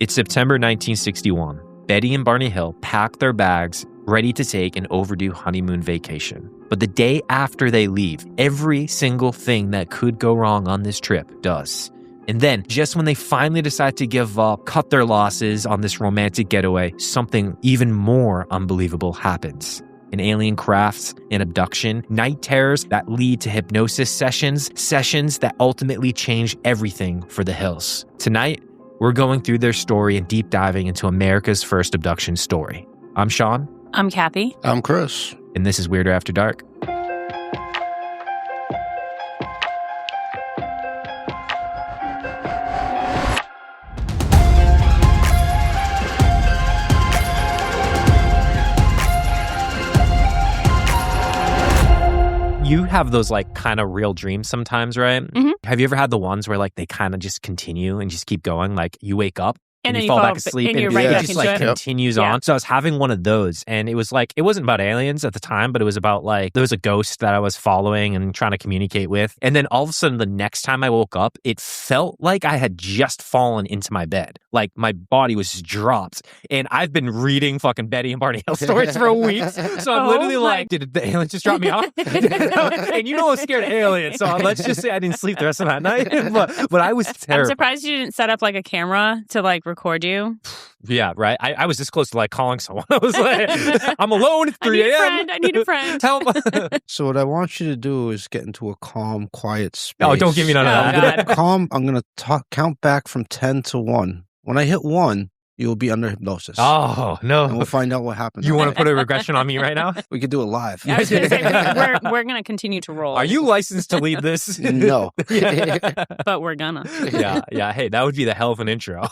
It's September 1961. Betty and Barney Hill pack their bags, ready to take an overdue honeymoon vacation. But the day after they leave, every single thing that could go wrong on this trip does. And then, just when they finally decide to give up, cut their losses on this romantic getaway, something even more unbelievable happens. An alien craft, an abduction, night terrors that lead to hypnosis sessions that ultimately change everything for the Hills. Tonight, we're going through their story and deep diving into America's first abduction story. I'm Sean. I'm Kathy. I'm Chris. And this is Weirder After Dark. You have those like kind of real dreams sometimes, right? Mm-hmm. Have you ever had the ones where like they kind of just continue and just keep going? Like you wake up and then you fall back asleep and you're right it back just into like it. continues on. So I was having one of those and it was like, it wasn't about aliens at the time, but it was about like, there was a ghost that I was following and trying to communicate with. And then all of a sudden the next time I woke up, it felt like I had just fallen into my bed. Like my body was dropped. And I've been reading fucking Betty and Barney Hill stories for a week. So I'm literally like, did the aliens just drop me off? And you know I was scared of aliens. So let's just say I didn't sleep the rest of that night. But I was terrified. I'm surprised you didn't set up like a camera to like record you. Yeah, right. I was this close to like calling someone. I was like, I'm alone at 3 a.m. I need a friend. Help. So what I want you to do is get into a calm, quiet space. Oh, don't give me none of that. Calm. I'm going to count back from 10 to 1. When I hit 1, you'll be under hypnosis. Oh, no. And we'll find out what happened. You want to put a regression on me right now? We could do it live. I was going to say, we're going to continue to roll. Are you licensed to lead this? No. But we're gonna. Yeah. Hey, that would be the hell of an intro.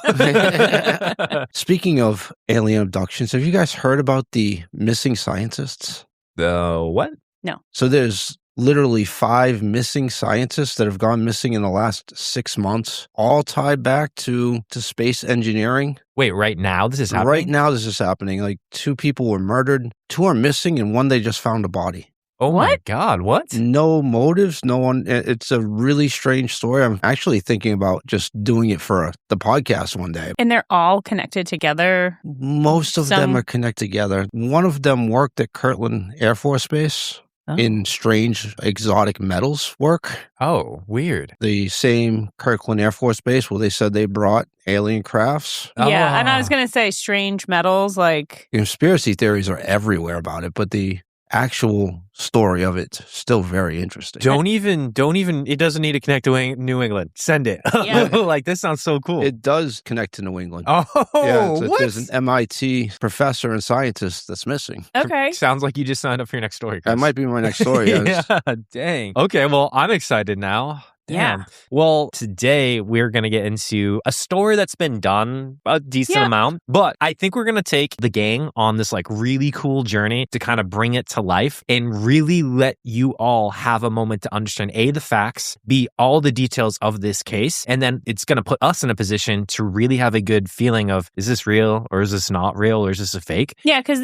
Speaking of alien abductions, have you guys heard about the missing scientists? The what? No. So there's literally 5 missing scientists that have gone missing in the last 6 months, all tied back to space engineering. Wait, right now this is happening? Right now this is happening. Like 2 people were murdered, 2 are missing, and 1 they just found a body. Oh my God, what? No motives, no one. It's a really strange story. I'm actually thinking about just doing it for the podcast one day. And they're all connected together. Most of them are connected together. One of them worked at Kirtland Air Force Base. In strange exotic metals work. Oh, weird. The same Kirtland Air Force Base where they said they brought alien crafts. Yeah, and I was going to say strange metals, like... Conspiracy theories are everywhere about it, but the actual story of it's still very interesting. Don't even, it doesn't need to connect to New England. Send it. Yeah. Like, this sounds so cool. It does connect to New England. Oh, yeah, what? There's an MIT professor and scientist that's missing. Okay. Sounds like you just signed up for your next story, Chris. That might be my next story. Yes. Yeah, dang. Okay, well, I'm excited now. Damn. Yeah. Well, today we're going to get into a story that's been done a decent amount, but I think we're going to take the gang on this like really cool journey to kind of bring it to life and really let you all have a moment to understand A, the facts, B, all the details of this case. And then it's going to put us in a position to really have a good feeling of, is this real or is this not real or is this a fake? Yeah, because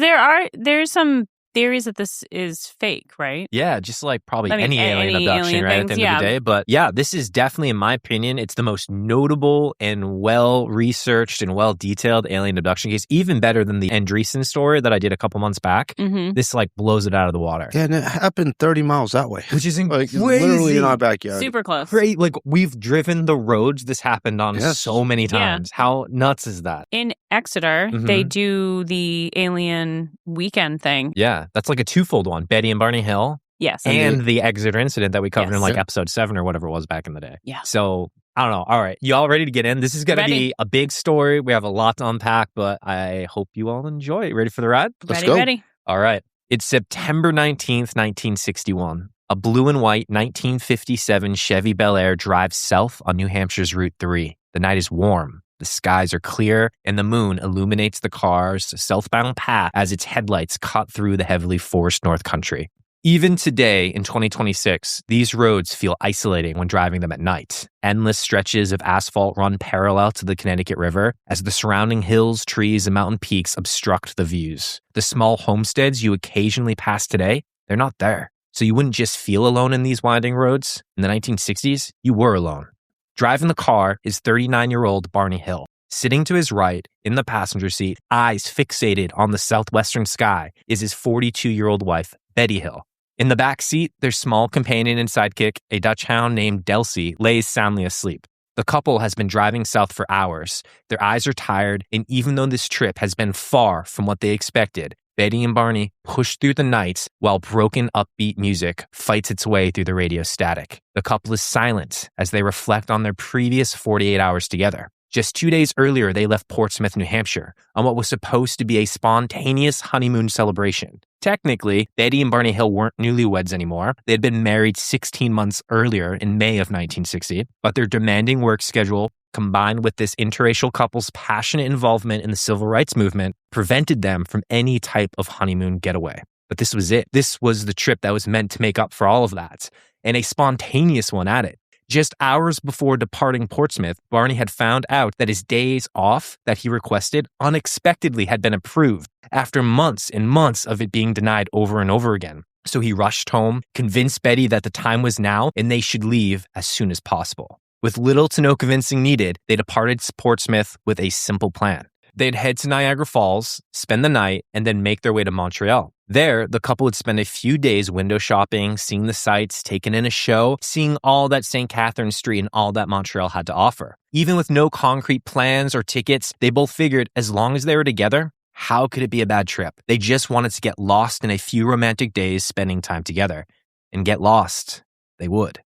there's some theories that this is fake, right? Yeah, just like probably I mean, any alien abduction, alien right? things, At the end of the day. But yeah, this is definitely, in my opinion, it's the most notable and well-researched and well-detailed alien abduction case, even better than the Andreessen story that I did a couple months back. Mm-hmm. This like blows it out of the water. Yeah, and it happened 30 miles that way. Which is like, crazy. Literally in our backyard. Super close. Great. Like we've driven the roads this happened on so many times. Yeah. How nuts is that? In Exeter, they do the alien weekend thing. Yeah, that's like a twofold one. Betty and Barney Hill. Yes. And the Exeter incident that we covered in like Yes. episode 7 or whatever it was back in the day. Yeah. So I don't know. All right. You all ready to get in? This is going to be a big story. We have a lot to unpack, but I hope you all enjoy. Ready for the ride? Let's go. Ready. All right. It's September 19th, 1961. A blue and white 1957 Chevy Bel Air drives south on New Hampshire's Route 3. The night is warm. The skies are clear, and the moon illuminates the car's southbound path as its headlights cut through the heavily forested North Country. Even today, in 2026, these roads feel isolating when driving them at night. Endless stretches of asphalt run parallel to the Connecticut River as the surrounding hills, trees, and mountain peaks obstruct the views. The small homesteads you occasionally pass today, they're not there. So you wouldn't just feel alone in these winding roads. In the 1960s, you were alone. Driving the car is 39-year-old Barney Hill. Sitting to his right in the passenger seat, eyes fixated on the southwestern sky, is his 42-year-old wife, Betty Hill. In the back seat, their small companion and sidekick, a Dutch hound named Delcy, lays soundly asleep. The couple has been driving south for hours. Their eyes are tired, and even though this trip has been far from what they expected, Betty and Barney push through the night while broken, upbeat music fights its way through the radio static. The couple is silent as they reflect on their previous 48 hours together. Just 2 days earlier, they left Portsmouth, New Hampshire, on what was supposed to be a spontaneous honeymoon celebration. Technically, Betty and Barney Hill weren't newlyweds anymore. They had been married 16 months earlier in May of 1960, but their demanding work schedule, combined with this interracial couple's passionate involvement in the civil rights movement, prevented them from any type of honeymoon getaway. But this was it. This was the trip that was meant to make up for all of that, and a spontaneous one at it. Just hours before departing Portsmouth, Barney had found out that his days off that he requested unexpectedly had been approved after months and months of it being denied over and over again. So he rushed home, convinced Betty that the time was now and they should leave as soon as possible. With little to no convincing needed, they departed Portsmouth with a simple plan. They'd head to Niagara Falls, spend the night, and then make their way to Montreal. There, the couple would spend a few days window shopping, seeing the sights, taking in a show, seeing all that St. Catharines Street and all that Montreal had to offer. Even with no concrete plans or tickets, they both figured as long as they were together, how could it be a bad trip? They just wanted to get lost in a few romantic days spending time together. And get lost, they would.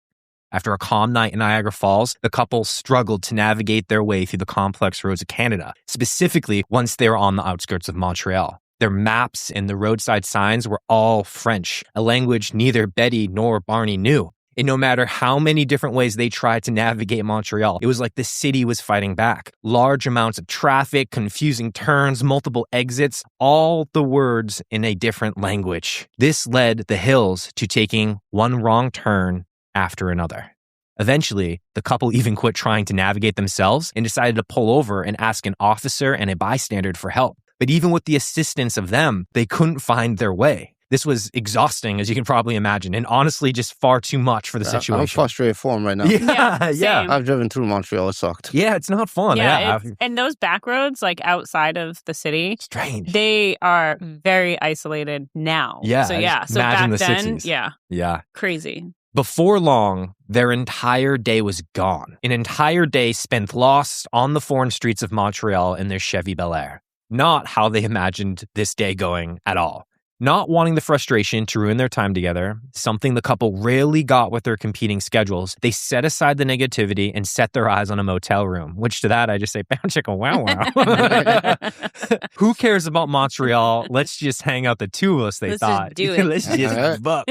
After a calm night in Niagara Falls, the couple struggled to navigate their way through the complex roads of Canada, specifically once they were on the outskirts of Montreal. Their maps and the roadside signs were all French, a language neither Betty nor Barney knew. And no matter how many different ways they tried to navigate Montreal, it was like the city was fighting back. Large amounts of traffic, confusing turns, multiple exits, all the words in a different language. This led the Hills to taking one wrong turn after another. Eventually, the couple even quit trying to navigate themselves and decided to pull over and ask an officer and a bystander for help. But even with the assistance of them, they couldn't find their way. This was exhausting, as you can probably imagine, and honestly just far too much for the situation. I'm frustrated for him right now. Yeah. I've driven through Montreal. It sucked. Yeah, it's not fun. Yeah. And those back roads, like outside of the city, strange. They are very isolated now. Yeah. So back the then, 60s. Yeah. Crazy. Before long, their entire day was gone. An entire day spent lost on the foreign streets of Montreal in their Chevy Bel Air. Not how they imagined this day going at all. Not wanting the frustration to ruin their time together, something the couple rarely got with their competing schedules, they set aside the negativity and set their eyes on a motel room, which to that I just say, bow chicka wow wow. Who cares about Montreal? Let's just hang out the two of us, they thought. Just do it. Let's just buck.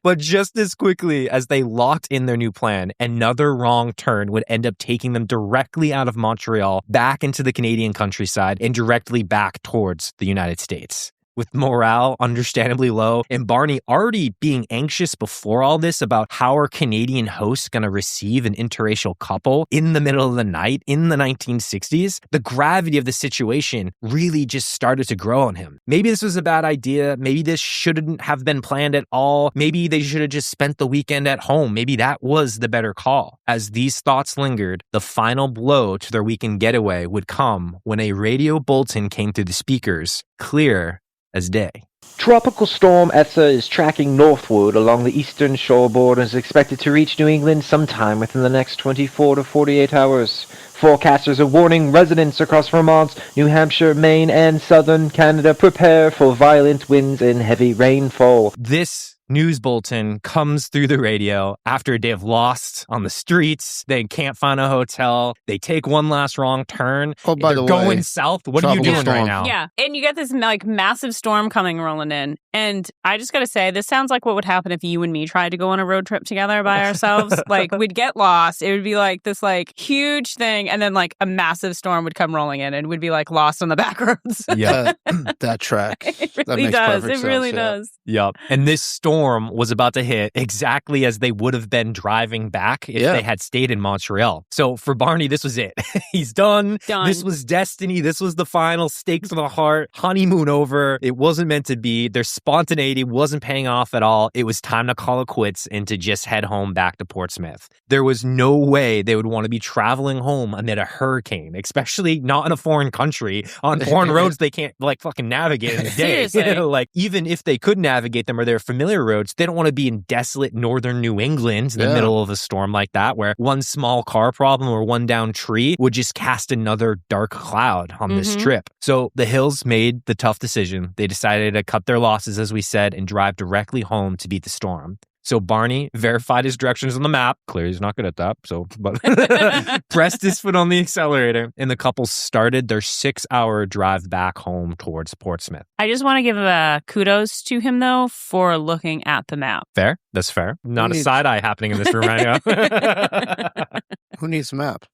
But just as quickly as they locked in their new plan, another wrong turn would end up taking them directly out of Montreal, back into the Canadian countryside, and directly back towards the United States. With morale understandably low, and Barney already being anxious before all this about how our Canadian hosts going to receive an interracial couple in the middle of the night in the 1960s, the gravity of the situation really just started to grow on him. Maybe this was a bad idea. Maybe this shouldn't have been planned at all. Maybe they should have just spent the weekend at home. Maybe that was the better call. As these thoughts lingered, the final blow to their weekend getaway would come when a radio bulletin came through the speakers, clear as day. Tropical storm Etha is tracking northward along the eastern shoreboard and is expected to reach New England sometime within the next 24 to 48 hours. Forecasters are warning residents across Vermont, New Hampshire, Maine, and southern Canada prepare for violent winds and heavy rainfall. This news bulletin comes through the radio after a day of lost on the streets. They can't find a hotel. They take one last wrong turn. Oh, by the way, going south. What are you doing storm right now? Yeah. And you get this like massive storm rolling in. And I just got to say, this sounds like what would happen if you and me tried to go on a road trip together by ourselves. Like we'd get lost. It would be like this like huge thing. And then like a massive storm would come rolling in and we'd be like lost on the back roads. Yeah. That track. It That really makes does. perfect It really sense, yeah. does. Yep. And this storm was about to hit exactly as they would have been driving back if they had stayed in Montreal. So for Barney, this was it. He's done. This was destiny. This was the final stakes of the heart. Honeymoon over. It wasn't meant to be. Their spontaneity wasn't paying off at all. It was time to call it quits and to just head home back to Portsmouth. There was no way they would want to be traveling home amid a hurricane, especially not in a foreign country on foreign roads they can't like fucking navigate in a day. Like even if they could navigate them or they're familiar roads, they don't want to be in desolate northern New England in the middle of a storm like that, where one small car problem or one down tree would just cast another dark cloud on this trip. So the Hills made the tough decision. They decided to cut their losses, as we said, and drive directly home to beat the storm. So Barney verified his directions on the map. Clearly he's not good at that. But pressed his foot on the accelerator, and the couple started their 6-hour drive back home towards Portsmouth. I just want to give kudos to him, though, for looking at the map. Fair. That's fair. Not a side eye happening in this room right now. Who needs a map?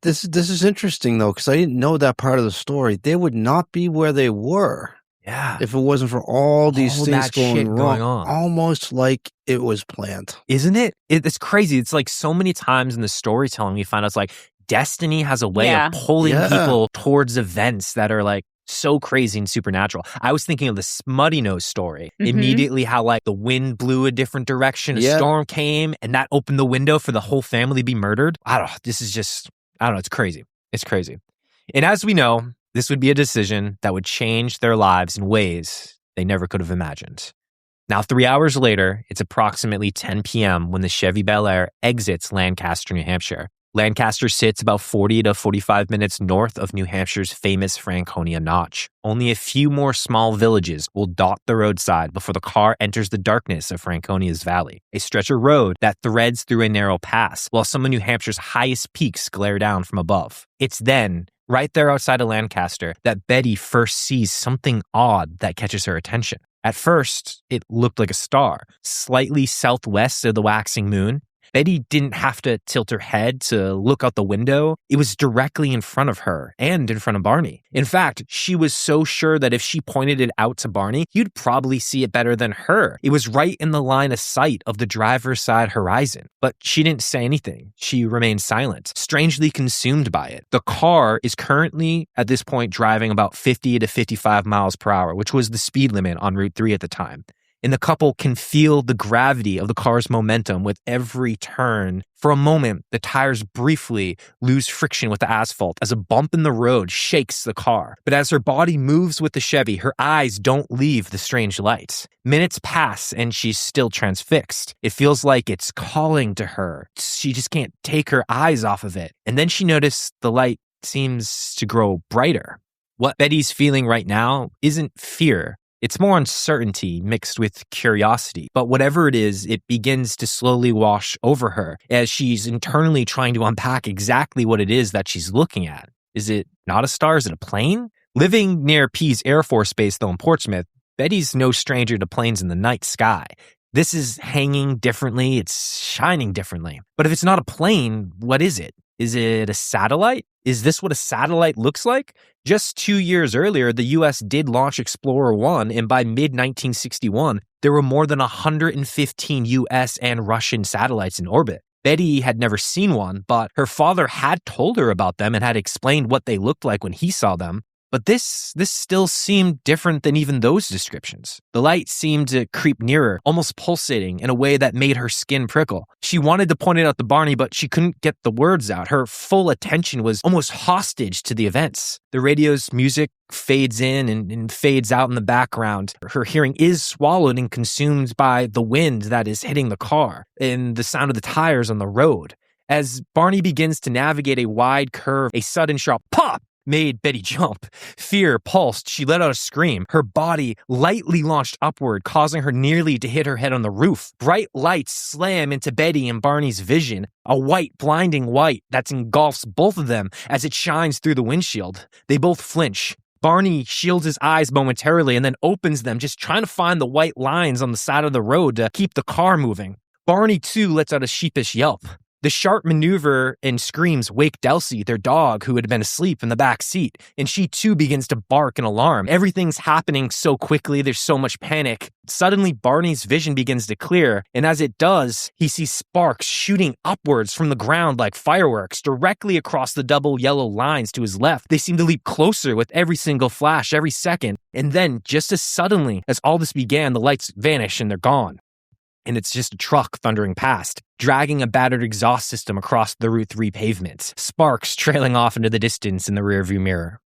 This is interesting, though, because I didn't know that part of the story. They would not be where they were. Yeah. If it wasn't for all these things going on. Almost like it was planned. Isn't it? It's crazy. It's like so many times in the storytelling we find out it's like destiny has a way of pulling people towards events that are like so crazy and supernatural. I was thinking of the Smutty Nose story. Immediately how like the wind blew a different direction, a storm came, and that opened the window for the whole family to be murdered. I don't know. It's crazy. It's crazy. And as we know, this would be a decision that would change their lives in ways they never could have imagined. Now, 3 hours later, it's approximately 10 p.m. when the Chevy Bel Air exits Lancaster, New Hampshire. Lancaster sits about 40 to 45 minutes north of New Hampshire's famous Franconia Notch. Only a few more small villages will dot the roadside before the car enters the darkness of Franconia's valley, a stretch of road that threads through a narrow pass, while some of New Hampshire's highest peaks glare down from above. It's then, right there outside of Lancaster, that Betty first sees something odd that catches her attention. At first, it looked like a star, slightly southwest of the waxing moon. Betty didn't have to tilt her head to look out the window. It was directly in front of her and in front of Barney. In fact, she was so sure that if she pointed it out to Barney, he'd probably see it better than her. It was right in the line of sight of the driver's side horizon. But she didn't say anything. She remained silent, strangely consumed by it. The car is currently, at this point, driving about 50 to 55 miles per hour, which was the speed limit on Route 3 at the time. And the couple can feel the gravity of the car's momentum with every turn. For a moment, the tires briefly lose friction with the asphalt as a bump in the road shakes the car. But as her body moves with the Chevy, her eyes don't leave the strange lights. Minutes pass and she's still transfixed. It feels like it's calling to her. She just can't take her eyes off of it. And then she noticed the light seems to grow brighter. What Betty's feeling right now isn't fear. It's more uncertainty mixed with curiosity. But whatever it is, it begins to slowly wash over her as she's internally trying to unpack exactly what it is that she's looking at. Is it not a star? Is it a plane? Living near Pease Air Force Base, though, in Portsmouth, Betty's no stranger to planes in the night sky. This is hanging differently. It's shining differently. But if it's not a plane, what is it? Is it a satellite? Is this what a satellite looks like? Just 2 years earlier, the U.S. did launch Explorer 1, and by mid-1961, there were more than 115 U.S. and Russian satellites in orbit. Betty had never seen one, but her father had told her about them and had explained what they looked like when he saw them. But this still seemed different than even those descriptions. The light seemed to creep nearer, almost pulsating in a way that made her skin prickle. She wanted to point it out to Barney, but she couldn't get the words out. Her full attention was almost hostage to the events. The radio's music fades in and fades out in the background. Her hearing is swallowed and consumed by the wind that is hitting the car and the sound of the tires on the road. As Barney begins to navigate a wide curve, a sudden sharp pop made Betty jump. Fear pulsed. She let out a scream. Her body lightly launched upward, causing her nearly to hit her head on the roof. Bright lights slam into Betty and Barney's vision. A white, blinding white that engulfs both of them as it shines through the windshield. They both flinch. Barney shields his eyes momentarily and then opens them, just trying to find the white lines on the side of the road to keep the car moving. Barney, too, lets out a sheepish yelp. The sharp maneuver and screams wake Delcy, their dog, who had been asleep in the back seat, and she too begins to bark in alarm. Everything's happening so quickly, there's so much panic. Suddenly, Barney's vision begins to clear, and as it does, he sees sparks shooting upwards from the ground like fireworks directly across the double yellow lines to his left. They seem to leap closer with every single flash, every second, and then, just as suddenly as all this began, the lights vanish and they're gone. And it's just a truck thundering past, dragging a battered exhaust system across the Route 3 pavement, sparks trailing off into the distance in the rearview mirror.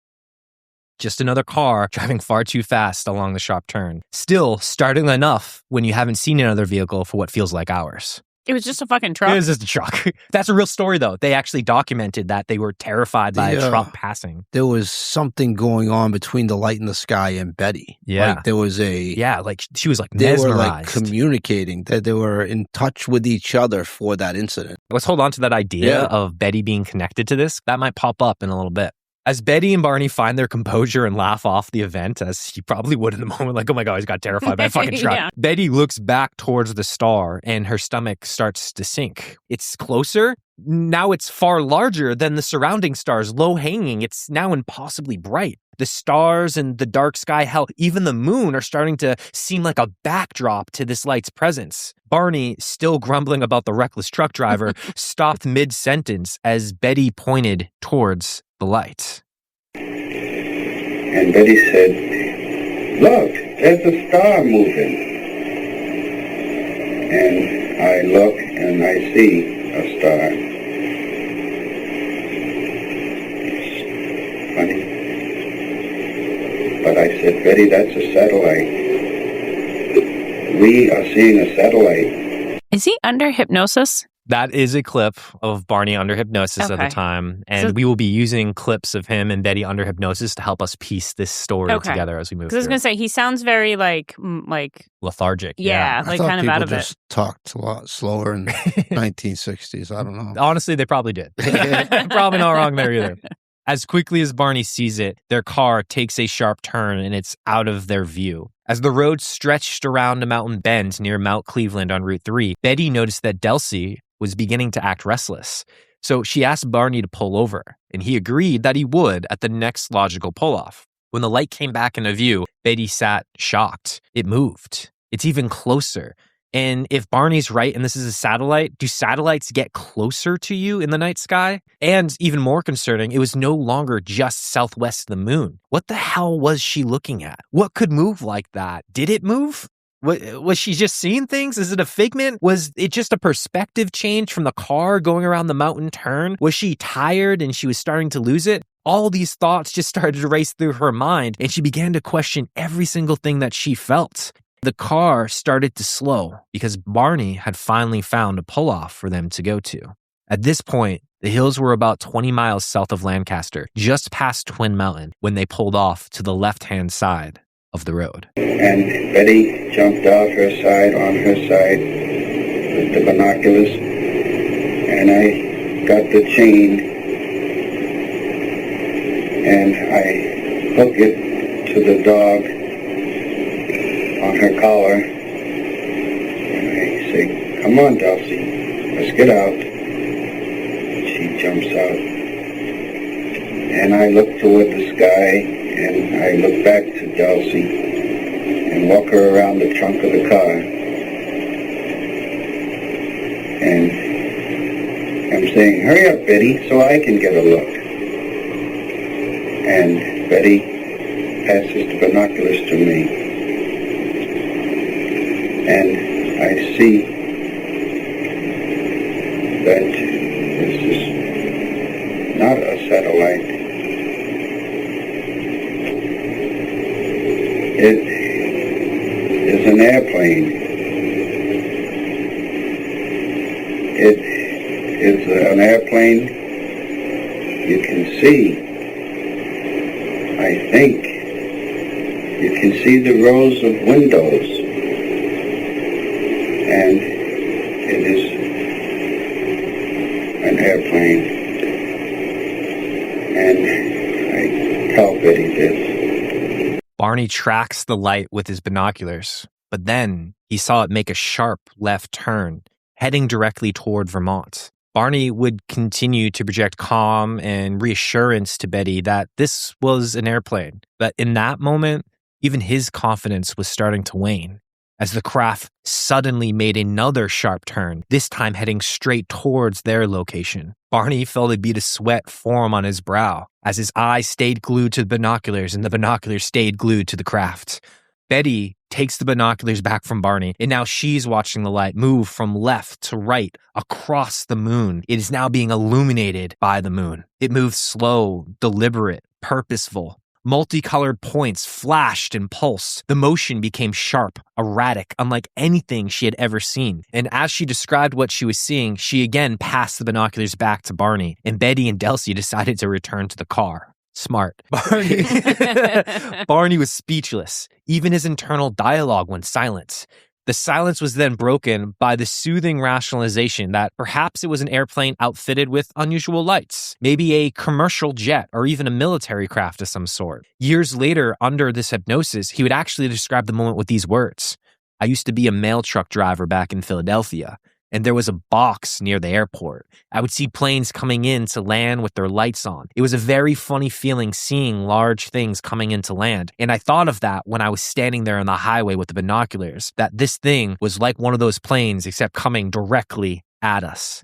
Just another car driving far too fast along the sharp turn. Still startling enough when you haven't seen another vehicle for what feels like hours. It was just a fucking truck. It was just a truck. That's a real story, though. They actually documented that they were terrified by a truck passing. There was something going on between the light in the sky and Betty. Yeah. Like there was like she was like they mesmerized. were like communicating, that they were in touch with each other for that incident. Let's hold on to that idea of Betty being connected to this. That might pop up in a little bit. As Betty and Barney find their composure and laugh off the event, as he probably would in the moment, like, oh my God, he's got terrified by a fucking truck. Yeah. Betty looks back towards the star and her stomach starts to sink. It's closer. Now it's far larger than the surrounding stars, low hanging. It's now impossibly bright. The stars and the dark sky, hell, even the moon are starting to seem like a backdrop to this light's presence. Barney, still grumbling about the reckless truck driver, stopped mid-sentence as Betty pointed towards the light. And Betty said, "Look, there's a star moving." And I look and I see a star. It's funny. But I said, "Betty, that's a satellite. We are seeing a satellite." Is he under hypnosis? That is a clip of Barney under hypnosis at the time. And we will be using clips of him and Betty under hypnosis to help us piece this story together as we move through. Because I was going to say, he sounds very like lethargic. Yeah, like kind of out of it. Just talked a lot slower in the 1960s. I don't know. Honestly, they probably did. Probably not wrong there either. As quickly as Barney sees it, their car takes a sharp turn and it's out of their view. As the road stretched around a mountain bend near Mount Cleveland on Route 3, Betty noticed that Delcy was beginning to act restless. So she asked Barney to pull over, and he agreed that he would at the next logical pull-off. When the light came back into view, Betty sat shocked. It moved. It's even closer. And if Barney's right and this is a satellite, do satellites get closer to you in the night sky? And even more concerning, it was no longer just southwest of the moon. What the hell was she looking at? What could move like that? Did it move? Was she just seeing things? Is it a figment? Was it just a perspective change from the car going around the mountain turn? Was she tired and she was starting to lose it? All these thoughts just started to race through her mind, and she began to question every single thing that she felt. The car started to slow because Barney had finally found a pull-off for them to go to. At this point, the hills were about 20 miles south of Lancaster, just past Twin Mountain, when they pulled off to the left-hand side of the road. And Betty jumped off her side, on her side, with the binoculars, and I got the chain, and I hooked it to the dog on her collar, and I say, "Come on, Delcy, let's get out." She jumps out, and I look toward the sky, and I look back to Delcy and walk her around the trunk of the car. And I'm saying, "Hurry up, Betty, so I can get a look." And Betty passes the binoculars to me. And I see that this is not a satellite. It is an airplane. It is an airplane you can see. I think you can see the rows of windows. And it is an airplane. And I tell Betty this. Barney tracks the light with his binoculars, but then he saw it make a sharp left turn, heading directly toward Vermont. Barney would continue to project calm and reassurance to Betty that this was an airplane. But in that moment, even his confidence was starting to wane as the craft suddenly made another sharp turn, this time heading straight towards their location. Barney felt a bead of sweat form on his brow as his eyes stayed glued to the binoculars and the binoculars stayed glued to the craft. Betty takes the binoculars back from Barney, and now she's watching the light move from left to right across the moon. It is now being illuminated by the moon. It moves slow, deliberate, purposeful. Multicolored points flashed and pulsed. The motion became sharp, erratic, unlike anything she had ever seen. And as she described what she was seeing, she again passed the binoculars back to Barney, and Betty and Delcy decided to return to the car. Smart. Barney was speechless. Even his internal dialogue went silent. The silence was then broken by the soothing rationalization that perhaps it was an airplane outfitted with unusual lights, maybe a commercial jet or even a military craft of some sort. Years later, under this hypnosis, he would actually describe the moment with these words. I used to be a mail truck driver back in Philadelphia, and there was a box near the airport. I would see planes coming in to land with their lights on. It was a very funny feeling seeing large things coming in to land. And I thought of that when I was standing there on the highway with the binoculars, that this thing was like one of those planes except coming directly at us.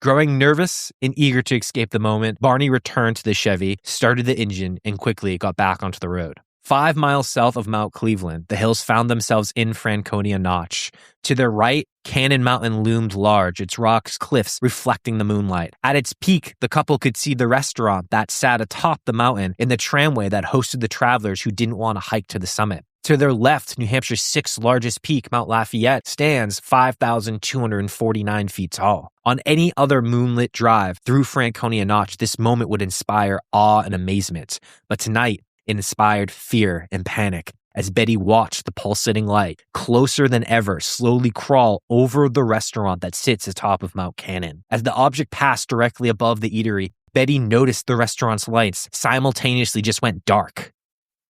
Growing nervous and eager to escape the moment, Barney returned to the Chevy, started the engine, and quickly got back onto the road. 5 miles south of Mount Cleveland, the hills found themselves in Franconia Notch. To their right, Cannon Mountain loomed large, its rocks cliffs reflecting the moonlight. At its peak, the couple could see the restaurant that sat atop the mountain and the tramway that hosted the travelers who didn't want to hike to the summit. To their left, New Hampshire's sixth largest peak, Mount Lafayette, stands 5,249 feet tall. On any other moonlit drive through Franconia Notch, this moment would inspire awe and amazement. But tonight, it inspired fear and panic as Betty watched the pulsating light, closer than ever, slowly crawl over the restaurant that sits atop of Mount Cannon. As the object passed directly above the eatery, Betty noticed the restaurant's lights simultaneously just went dark.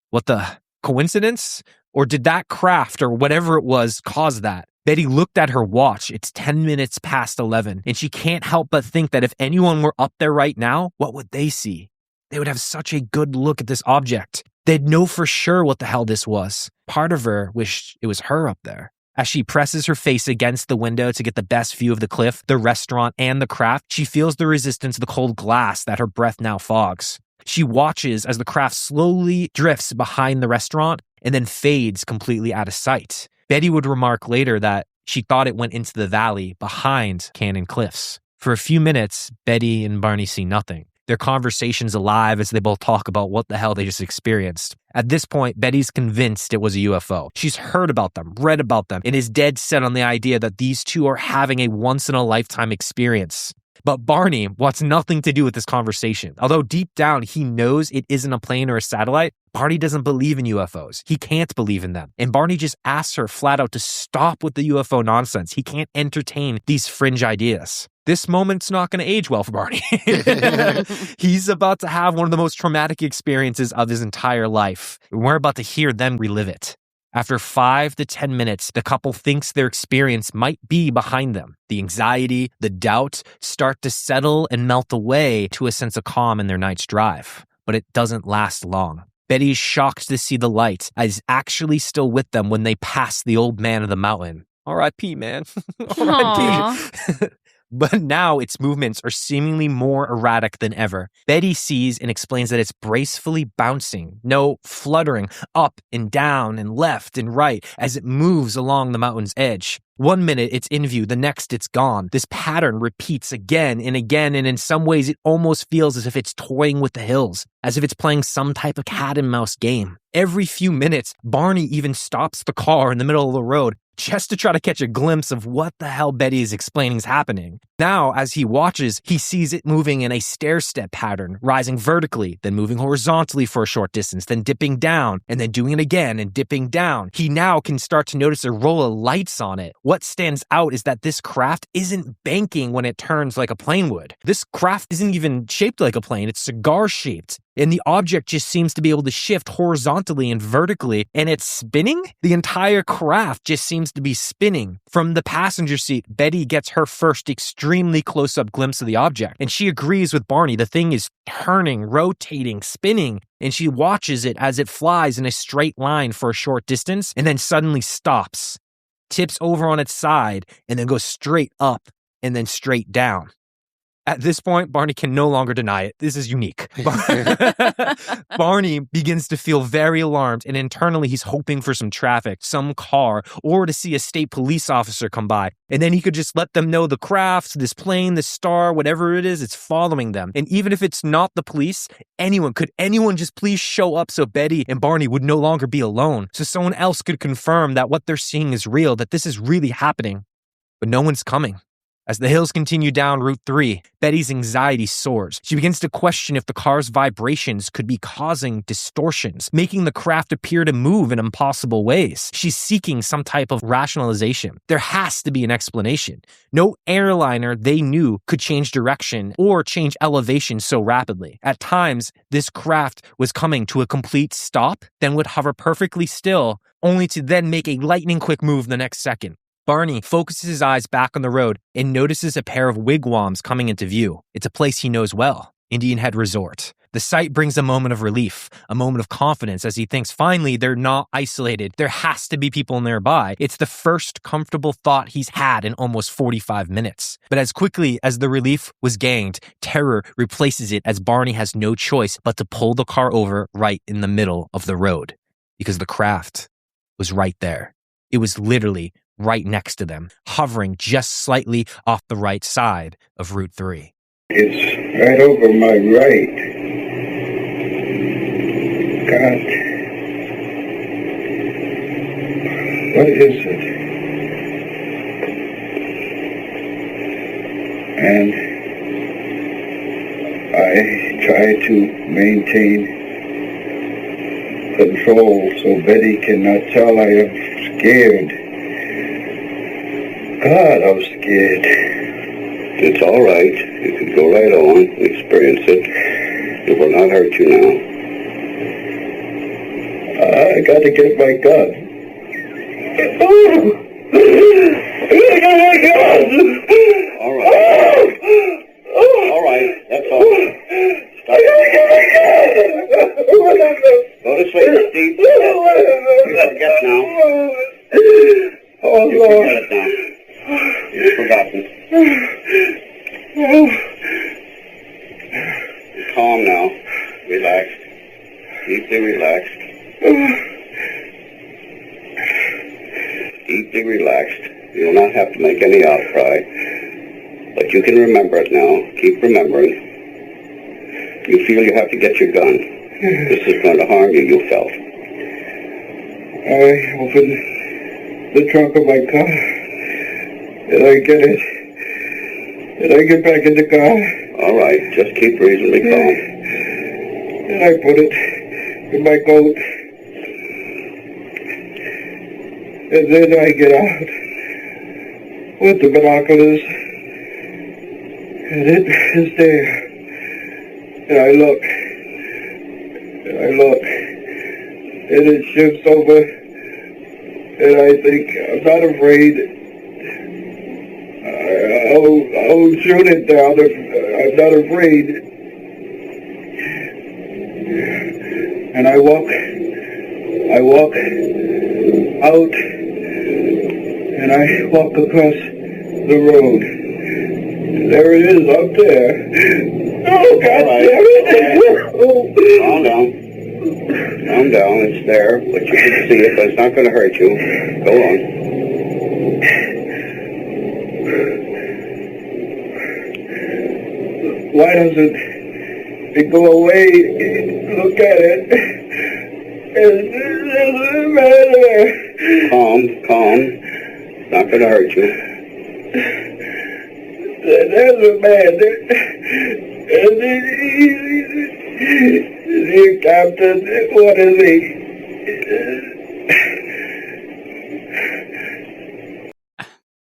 What the? Coincidence? Or did that craft or whatever it was cause that? Betty looked at her watch. It's 10 minutes past 11, and she can't help but think that if anyone were up there right now, what would they see? They would have such a good look at this object. They'd know for sure what the hell this was. Part of her wished it was her up there. As she presses her face against the window to get the best view of the cliff, the restaurant, and the craft, she feels the resistance of the cold glass that her breath now fogs. She watches as the craft slowly drifts behind the restaurant and then fades completely out of sight. Betty would remark later that she thought it went into the valley behind Cannon Cliffs. For a few minutes, Betty and Barney see nothing. Their conversation's alive as they both talk about what the hell they just experienced. At this point, Betty's convinced it was a UFO. She's heard about them, read about them, and is dead set on the idea that these two are having a once-in-a-lifetime experience. But Barney wants nothing to do with this conversation. Although deep down he knows it isn't a plane or a satellite, Barney doesn't believe in UFOs. He can't believe in them. And Barney just asks her flat out to stop with the UFO nonsense. He can't entertain these fringe ideas. This moment's not going to age well for Barney. He's about to have one of the most traumatic experiences of his entire life. We're about to hear them relive it. After 5 to 10 minutes, the couple thinks their experience might be behind them. The anxiety, the doubt start to settle and melt away to a sense of calm in their night's drive. But it doesn't last long. Betty is shocked to see the light as actually still with them when they pass the old man of the mountain. R.I.P., man. R.I.P. But now its movements are seemingly more erratic than ever. Betty sees and explains that it's gracefully bouncing, no fluttering, up and down and left and right as it moves along the mountain's edge. 1 minute it's in view, the next it's gone. This pattern repeats again and again, and in some ways it almost feels as if it's toying with the hills, as if it's playing some type of cat and mouse game. Every few minutes, Barney even stops the car in the middle of the road just to try to catch a glimpse of what the hell Betty is explaining is happening. Now, as he watches, he sees it moving in a stair-step pattern, rising vertically, then moving horizontally for a short distance, then dipping down, and then doing it again and dipping down. He now can start to notice a row of lights on it. What stands out is that this craft isn't banking when it turns like a plane would. This craft isn't even shaped like a plane, it's cigar-shaped. And the object just seems to be able to shift horizontally and vertically, and it's spinning. The entire craft just seems to be spinning. From the passenger seat, Betty gets her first extremely close-up glimpse of the object, and she agrees with Barney. The thing is turning, rotating, spinning, and she watches it as it flies in a straight line for a short distance, and then suddenly stops, tips over on its side, and then goes straight up and then straight down. At this point, Barney can no longer deny it. This is unique. Barney begins to feel very alarmed, and internally he's hoping for some traffic, some car, or to see a state police officer come by. And then he could just let them know the craft, this plane, this star, whatever it is, it's following them. And even if it's not the police, could anyone just please show up so Betty and Barney would no longer be alone, so someone else could confirm that what they're seeing is real, that this is really happening. But no one's coming. As the hills continue down Route 3, Betty's anxiety soars. She begins to question if the car's vibrations could be causing distortions, making the craft appear to move in impossible ways. She's seeking some type of rationalization. There has to be an explanation. No airliner they knew could change direction or change elevation so rapidly. At times, this craft was coming to a complete stop, then would hover perfectly still, only to then make a lightning-quick move the next second. Barney focuses his eyes back on the road and notices a pair of wigwams coming into view. It's a place he knows well, Indian Head Resort. The sight brings a moment of relief, a moment of confidence as he thinks finally they're not isolated. There has to be people nearby. It's the first comfortable thought he's had in almost 45 minutes. But as quickly as the relief was gained, terror replaces it as Barney has no choice but to pull the car over right in the middle of the road. Because the craft was right there. It was literally right next to them, hovering just slightly off the right side of Route 3. It's right over my right. God. What is it? And I try to maintain control so Betty cannot tell I am scared. God, I'm scared. It's all right. You can go right on and experience it. It will not hurt you now. I got to get my gun. I got to get my gun! All right. All right, that's all. Stop. I got to get my gun! Go to sleep, Steve. You forget now. Oh, you Lord. forget it now. You've forgotten. Calm now. Relaxed. Deeply relaxed. Deeply relaxed. You will not have to make any outcry. But you can remember it now. Keep remembering. You feel you have to get your gun. This is going to harm you, you felt. I opened the trunk of my car. Did I get it? Did I get back in the car? All right, just keep reasonably calm. Then I put it in my coat. And then I get out with the binoculars. And it is there. And I look. And I look. And it shifts over. And I think, I'm not afraid. I'll shoot it down if I'm not afraid. And I walk out, and I walk across the road. There it is up there. Oh, God damn it! Calm down. Calm down, it's there, but you can see it, but it's not going to hurt you. Go on. Why doesn't it go away? Look at it. It doesn't matter. Calm. It's not going to hurt you. There's a man. The captain, what is he?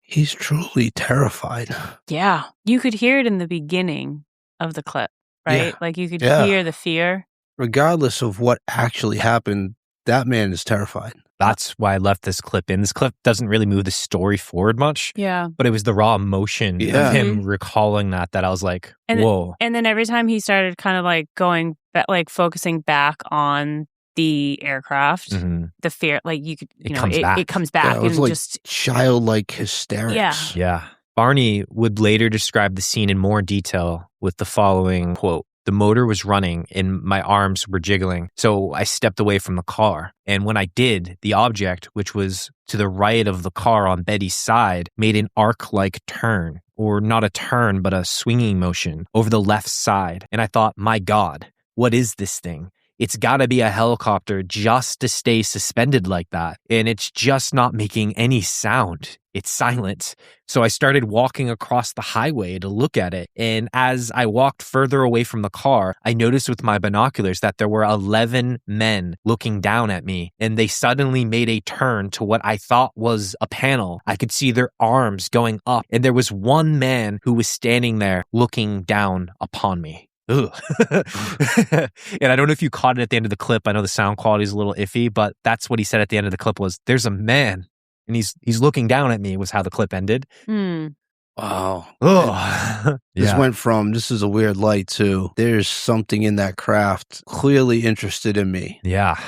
He's truly terrified. Yeah. You could hear it in the beginning of the clip, right? Yeah. Like you could Yeah. hear the fear. regardless of what actually happened, that man is terrified. That's why I left this clip in. This clip doesn't really move the story forward much. Yeah. But it was the raw emotion Yeah. of him recalling that I was like, whoa. And then every time he started kind of like going, like focusing back on the aircraft, the fear, like you could, you know, it comes back. Yeah, it was and like just childlike hysterics. Yeah. Barney would later describe the scene in more detail with the following quote. The motor was running and my arms were jiggling, so I stepped away from the car. And when I did, the object, which was to the right of the car on Betty's side, made an arc-like turn, or not a turn, but a swinging motion over the left side. And I thought, my God, what is this thing? It's got to be a helicopter just to stay suspended like that. And it's just not making any sound. It's silent. So I started walking across the highway to look at it. And as I walked further away from the car, I noticed with my binoculars that there were 11 men looking down at me. And they suddenly made a turn to what I thought was a panel. I could see their arms going up. And there was one man who was standing there looking down upon me. Ugh. And I don't know if you caught it at the end of the clip. I know the sound quality is a little iffy, but that's what he said at the end of the clip was, there's a man and he's looking down at me, was how the clip ended. Wow. Oh. This went from, this is a weird light, to there's something in that craft clearly interested in me. Yeah.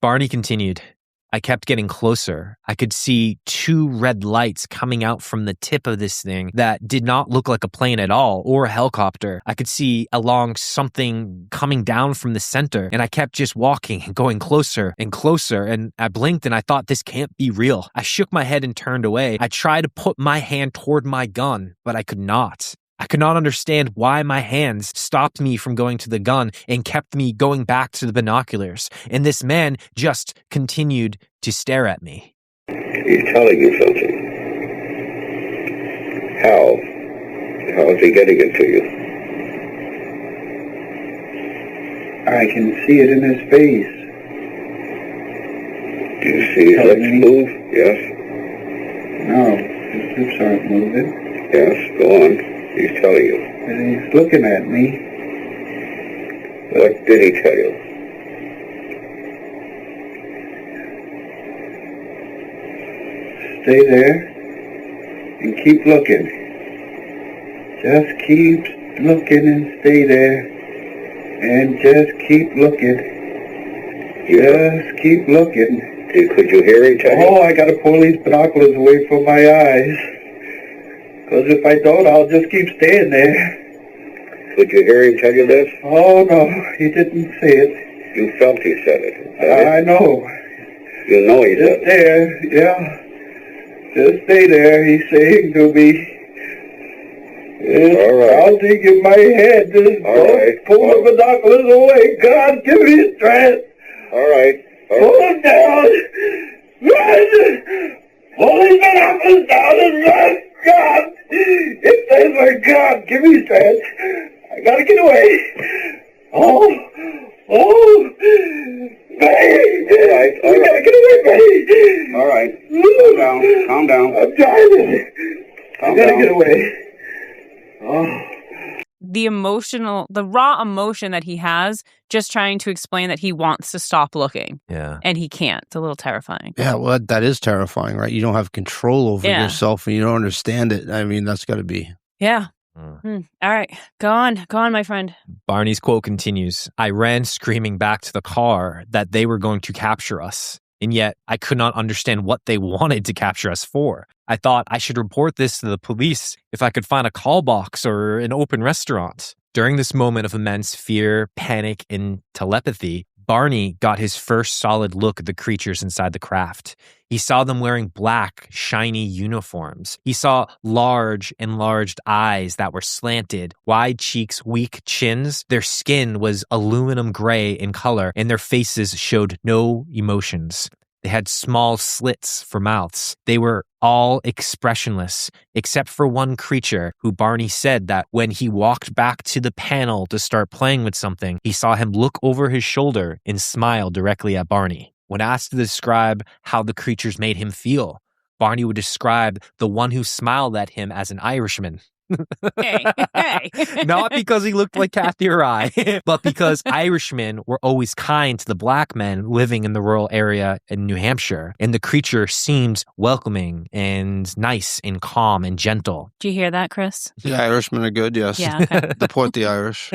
Barney continued. I kept getting closer. I could see 2 red lights coming out from the tip of this thing that did not look like a plane at all or a helicopter. I could see along something coming down from the center, and I kept just walking and going closer and closer, and I blinked and I thought, this can't be real. I shook my head and turned away. I tried to put my hand toward my gun, but I could not. I could not understand why my hands stopped me from going to the gun and kept me going back to the binoculars. And this man just continued to stare at me. He's telling you something. How? How is he getting it to you? I can see it in his face. Do you see his lips move? Yes. No, his lips aren't moving. Yes, go on. He's telling you. And he's looking at me. What did he tell you? Stay there and keep looking. Just keep looking and stay there. And just keep looking. Just keep looking. Could you hear him tell you? Oh, I gotta pull these binoculars away from my eyes. Because if I don't, I'll just keep staying there. Could you hear him tell you this? Oh, no, he didn't say it. You felt he said it. I know. You know he said it. Just there, yeah. Just stay there, he's saying to me. All right. I'll dig in my head. Just pull the binoculars away. God, give me strength. All right. Pull them down. Run! Pull these binoculars down and run. God! It says, my God, give me strength. I gotta get away. Oh, Betty! We gotta get away, Betty! All right, calm down. I'm trying. I gotta get away. Oh. The raw emotion that he has, just trying to explain that he wants to stop looking. Yeah. And he can't. It's a little terrifying. Yeah, well, that is terrifying, right? You don't have control over yourself and you don't understand it. I mean, that's got to be. Yeah. All right. Go on, my friend. Barney's quote continues. I ran screaming back to the car that they were going to capture us. And yet I could not understand what they wanted to capture us for. I thought I should report this to the police if I could find a call box or an open restaurant. During this moment of immense fear, panic, and telepathy, Barney got his first solid look at the creatures inside the craft. He saw them wearing black, shiny uniforms. He saw large, enlarged eyes that were slanted, wide cheeks, weak chins. Their skin was aluminum gray in color, and their faces showed no emotions. They had small slits for mouths. They were all expressionless, except for one creature who Barney said that when he walked back to the panel to start playing with something, he saw him look over his shoulder and smile directly at Barney. When asked to describe how the creatures made him feel, Barney would describe the one who smiled at him as an Irishman. Hey. Not because he looked like Kathy or I, but because Irishmen were always kind to the black men living in the rural area in New Hampshire. And the creature seemed welcoming and nice and calm and gentle. Do you hear that, Chris? The Irishmen are good, yes. Yeah, okay. Deport the Irish.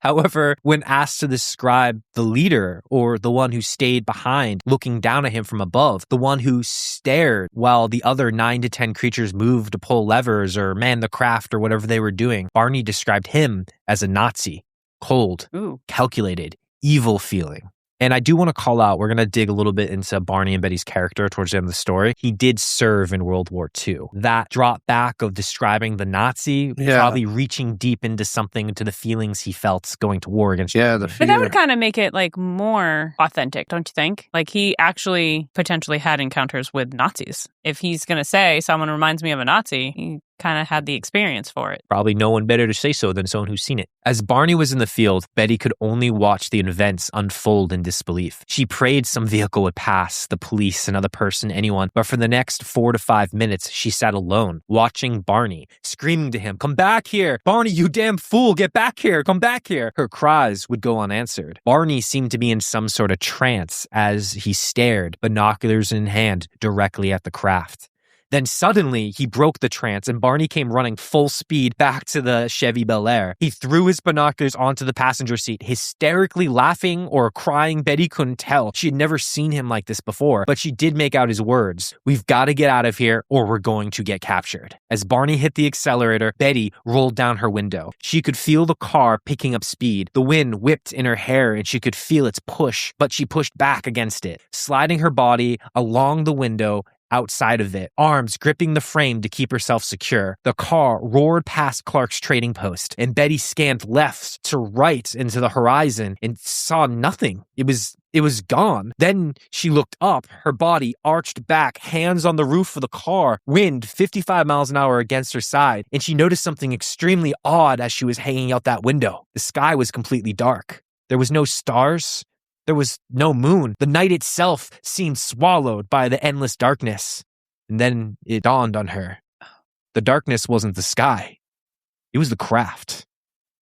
However, when asked to describe the leader or the one who stayed behind, looking down at him from above, the one who stared while the other 9 to 10 creatures moved to pull levers or man the craft or whatever they were doing, Barney described him as a Nazi, cold, calculated, evil feeling. And I do want to call out, we're going to dig a little bit into Barney and Betty's character towards the end of the story. He did serve in World War II. That drop back of describing the Nazi, probably reaching deep into something, to the feelings he felt going to war against the But that would kind of make it like more authentic, don't you think? Like he actually potentially had encounters with Nazis. If he's going to say someone reminds me of a Nazi, he kind of had the experience for it. Probably no one better to say so than someone who's seen it. As Barney was in the field, Betty could only watch the events unfold in disbelief. She prayed some vehicle would pass, the police, another person, anyone, but for the next 4 to 5 minutes, she sat alone, watching Barney, screaming to him, "Come back here! Barney, you damn fool! Get back here! Come back here!" Her cries would go unanswered. Barney seemed to be in some sort of trance as he stared, binoculars in hand, directly at the craft. Then suddenly, he broke the trance and Barney came running full speed back to the Chevy Bel Air. He threw his binoculars onto the passenger seat, hysterically laughing or crying. Betty couldn't tell. She had never seen him like this before, but she did make out his words. "We've got to get out of here or we're going to get captured." As Barney hit the accelerator, Betty rolled down her window. She could feel the car picking up speed. The wind whipped in her hair and she could feel its push, but she pushed back against it, sliding her body along the window outside of it, arms gripping the frame to keep herself secure. The car roared past Clark's trading post, and Betty scanned left to right into the horizon and saw nothing. It was gone. Then she looked up, her body arched back, hands on the roof of the car, wind 55 miles an hour against her side, and she noticed something extremely odd as she was hanging out that window. The sky was completely dark. There was no stars. There was no moon. The night itself seemed swallowed by the endless darkness. And then it dawned on her. The darkness wasn't the sky. It was the craft.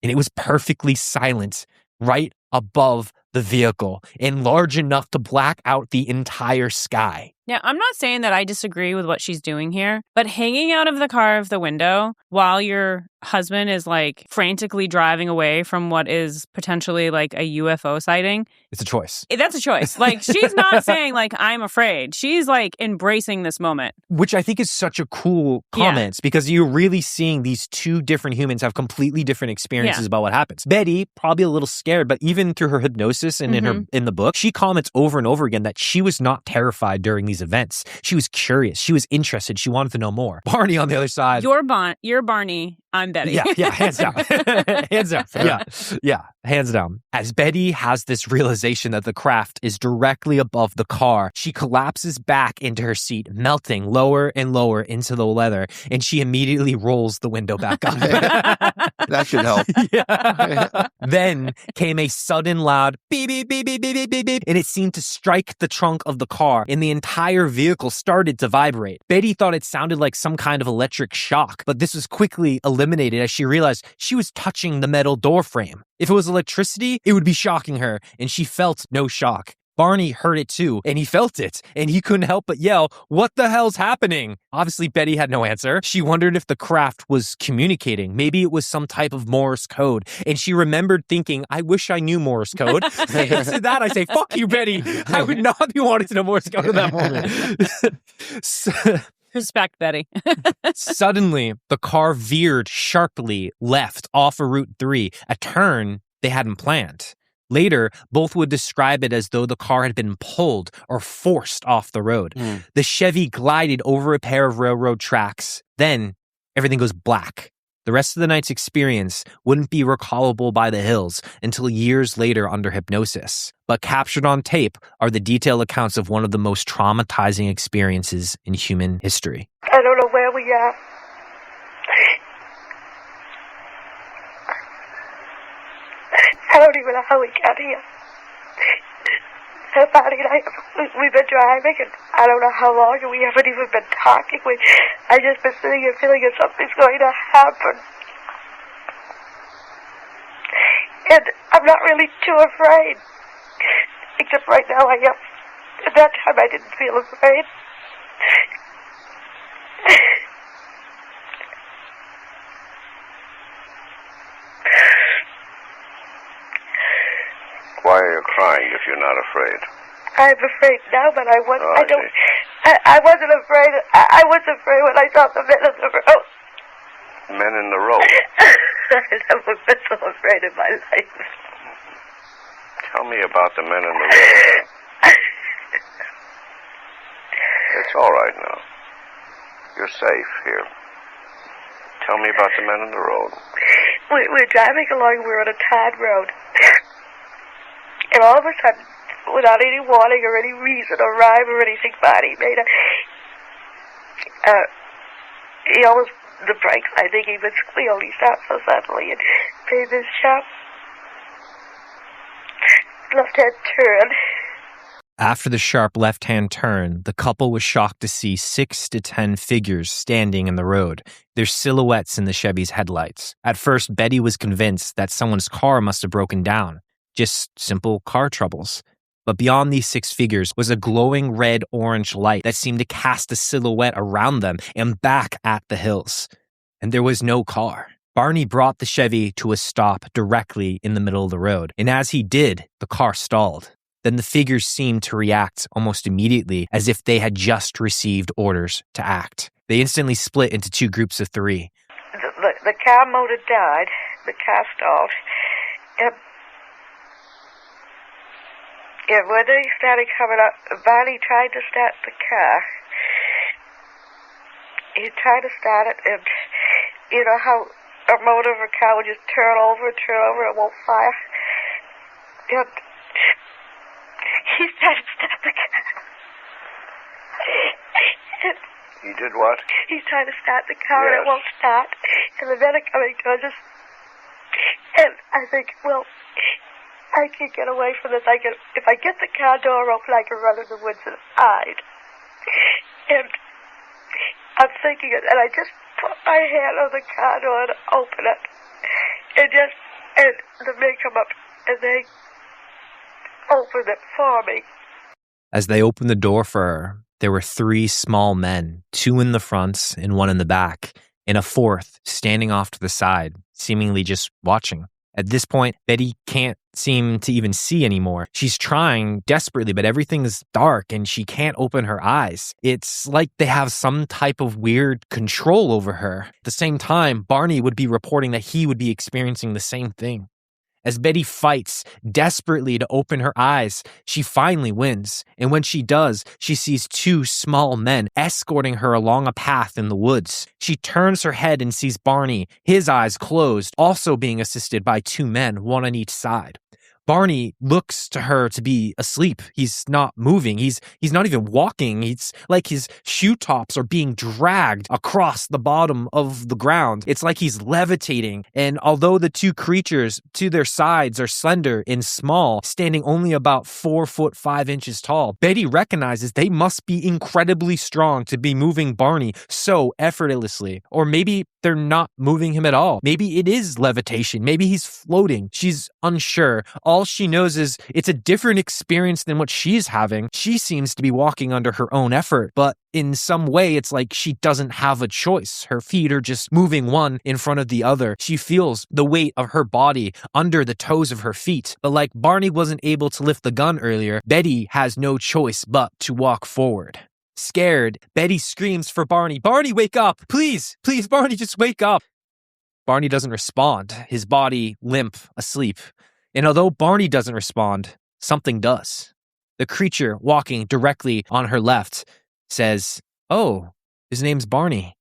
And it was perfectly silent right above the vehicle and large enough to black out the entire sky. Yeah, I'm not saying that I disagree with what she's doing here, but hanging out of the car of the window while your husband is like frantically driving away from what is potentially like a UFO sighting. It's a choice. That's a choice. Like she's not saying like, I'm afraid. She's like embracing this moment. Which I think is such a cool comment because you're really seeing these two different humans have completely different experiences about what happens. Betty, probably a little scared, but even through her hypnosis and in the book, she comments over and over again that she was not terrified during these events. She was curious. She was interested. She wanted to know more. Barney on the other side. You're Barney. I'm Betty. Yeah, hands down. Hands down. Yeah, hands down. As Betty has this realization that the craft is directly above the car, she collapses back into her seat, melting lower and lower into the leather, and she immediately rolls the window back up. That should help. Yeah. Then came a sudden loud beep, beep, beep, beep, beep, beep, beep, and it seemed to strike the trunk of the car, and the entire vehicle started to vibrate. Betty thought it sounded like some kind of electric shock, but this was quickly eliminated as she realized she was touching the metal door frame. If it was electricity, it would be shocking her, and she felt no shock. Barney heard it too, and he felt it, and he couldn't help but yell, "What the hell's happening?" Obviously, Betty had no answer. She wondered if the craft was communicating. Maybe it was some type of Morse code, and she remembered thinking, I wish I knew Morse code. And to that, I say, fuck you, Betty. I would not be wanting to know Morse code at that moment. Respect, Betty. Suddenly, the car veered sharply left off of Route 3, a turn they hadn't planned. Later, both would describe it as though the car had been pulled or forced off the road. The Chevy glided over a pair of railroad tracks. Then, everything goes black. The rest of the night's experience wouldn't be recallable by the Hills until years later under hypnosis. But captured on tape are the detailed accounts of one of the most traumatizing experiences in human history. I don't know where we are. I don't even know how we got here. Barney and I, we've been driving, and I don't know how long, and we haven't even been talking. I just been sitting here feeling that something's going to happen. And I'm not really too afraid. Except right now I am. At that time I didn't feel afraid. Why are you crying if you're not afraid? I'm afraid now, but I wasn't. Oh, I wasn't afraid. I was afraid when I saw the men in the road. Men in the road? I've never been so afraid in my life. Tell me about the men in the road. It's all right now. You're safe here. Tell me about the men in the road. We're driving along. We're on a tied road. And all of a sudden, without any warning or any reason or rhyme or anything, Barney made he almost, the brakes, I think he would squeal. He stopped so suddenly and made this sharp left-hand turn. After the sharp left-hand turn, the couple was shocked to see 6 to 10 figures standing in the road, their silhouettes in the Chevy's headlights. At first, Betty was convinced that someone's car must have broken down. Just simple car troubles. But beyond these 6 figures was a glowing red-orange light that seemed to cast a silhouette around them and back at the hills. And there was no car. Barney brought the Chevy to a stop directly in the middle of the road, and as he did, the car stalled. Then the figures seemed to react almost immediately, as if they had just received orders to act. They instantly split into 2 groups of 3. The car motor died. The car stalled. And when they started coming up, Barney tried to start the car. He tried to start it, and you know how a motor of a car would just turn over, it won't fire? And he tried to start the car. He did what? He's trying to start the car, and it won't start. And the men are coming towards us. And I think, well, I can get away from this. If I get the car door open, I can run in the woods and hide. And I'm thinking it, and I just put my hand on the car door and open it. And the men come up, and they open it for me. As they opened the door for her, there were 3 small men, 2 in the front and 1 in the back, and a 4th standing off to the side, seemingly just watching. At this point, Betty can't seem to even see anymore. She's trying desperately, but everything is dark and she can't open her eyes. It's like they have some type of weird control over her. At the same time, Barney would be reporting that he would be experiencing the same thing. As Betty fights desperately to open her eyes, she finally wins. And when she does, she sees 2 small men escorting her along a path in the woods. She turns her head and sees Barney, his eyes closed, also being assisted by 2 men, 1 on each side. Barney looks to her to be asleep. He's not moving. He's not even walking. It's like his shoe tops are being dragged across the bottom of the ground. It's like he's levitating. And although the 2 creatures to their sides are slender and small, standing only about 4 foot 5 inches tall, Betty recognizes they must be incredibly strong to be moving Barney so effortlessly. Or maybe they're not moving him at all. Maybe it is levitation. Maybe he's floating. She's unsure. All she knows is it's a different experience than what she's having. She seems to be walking under her own effort, but in some way, it's like she doesn't have a choice. Her feet are just moving one in front of the other. She feels the weight of her body under the toes of her feet. But like Barney wasn't able to lift the gun earlier, Betty has no choice but to walk forward. Scared, Betty screams for Barney, "Barney, wake up! Please, please, Barney, just wake up!" Barney doesn't respond, his body limp, asleep. And although Barney doesn't respond, something does. The creature walking directly on her left says, "Oh, his name's Barney."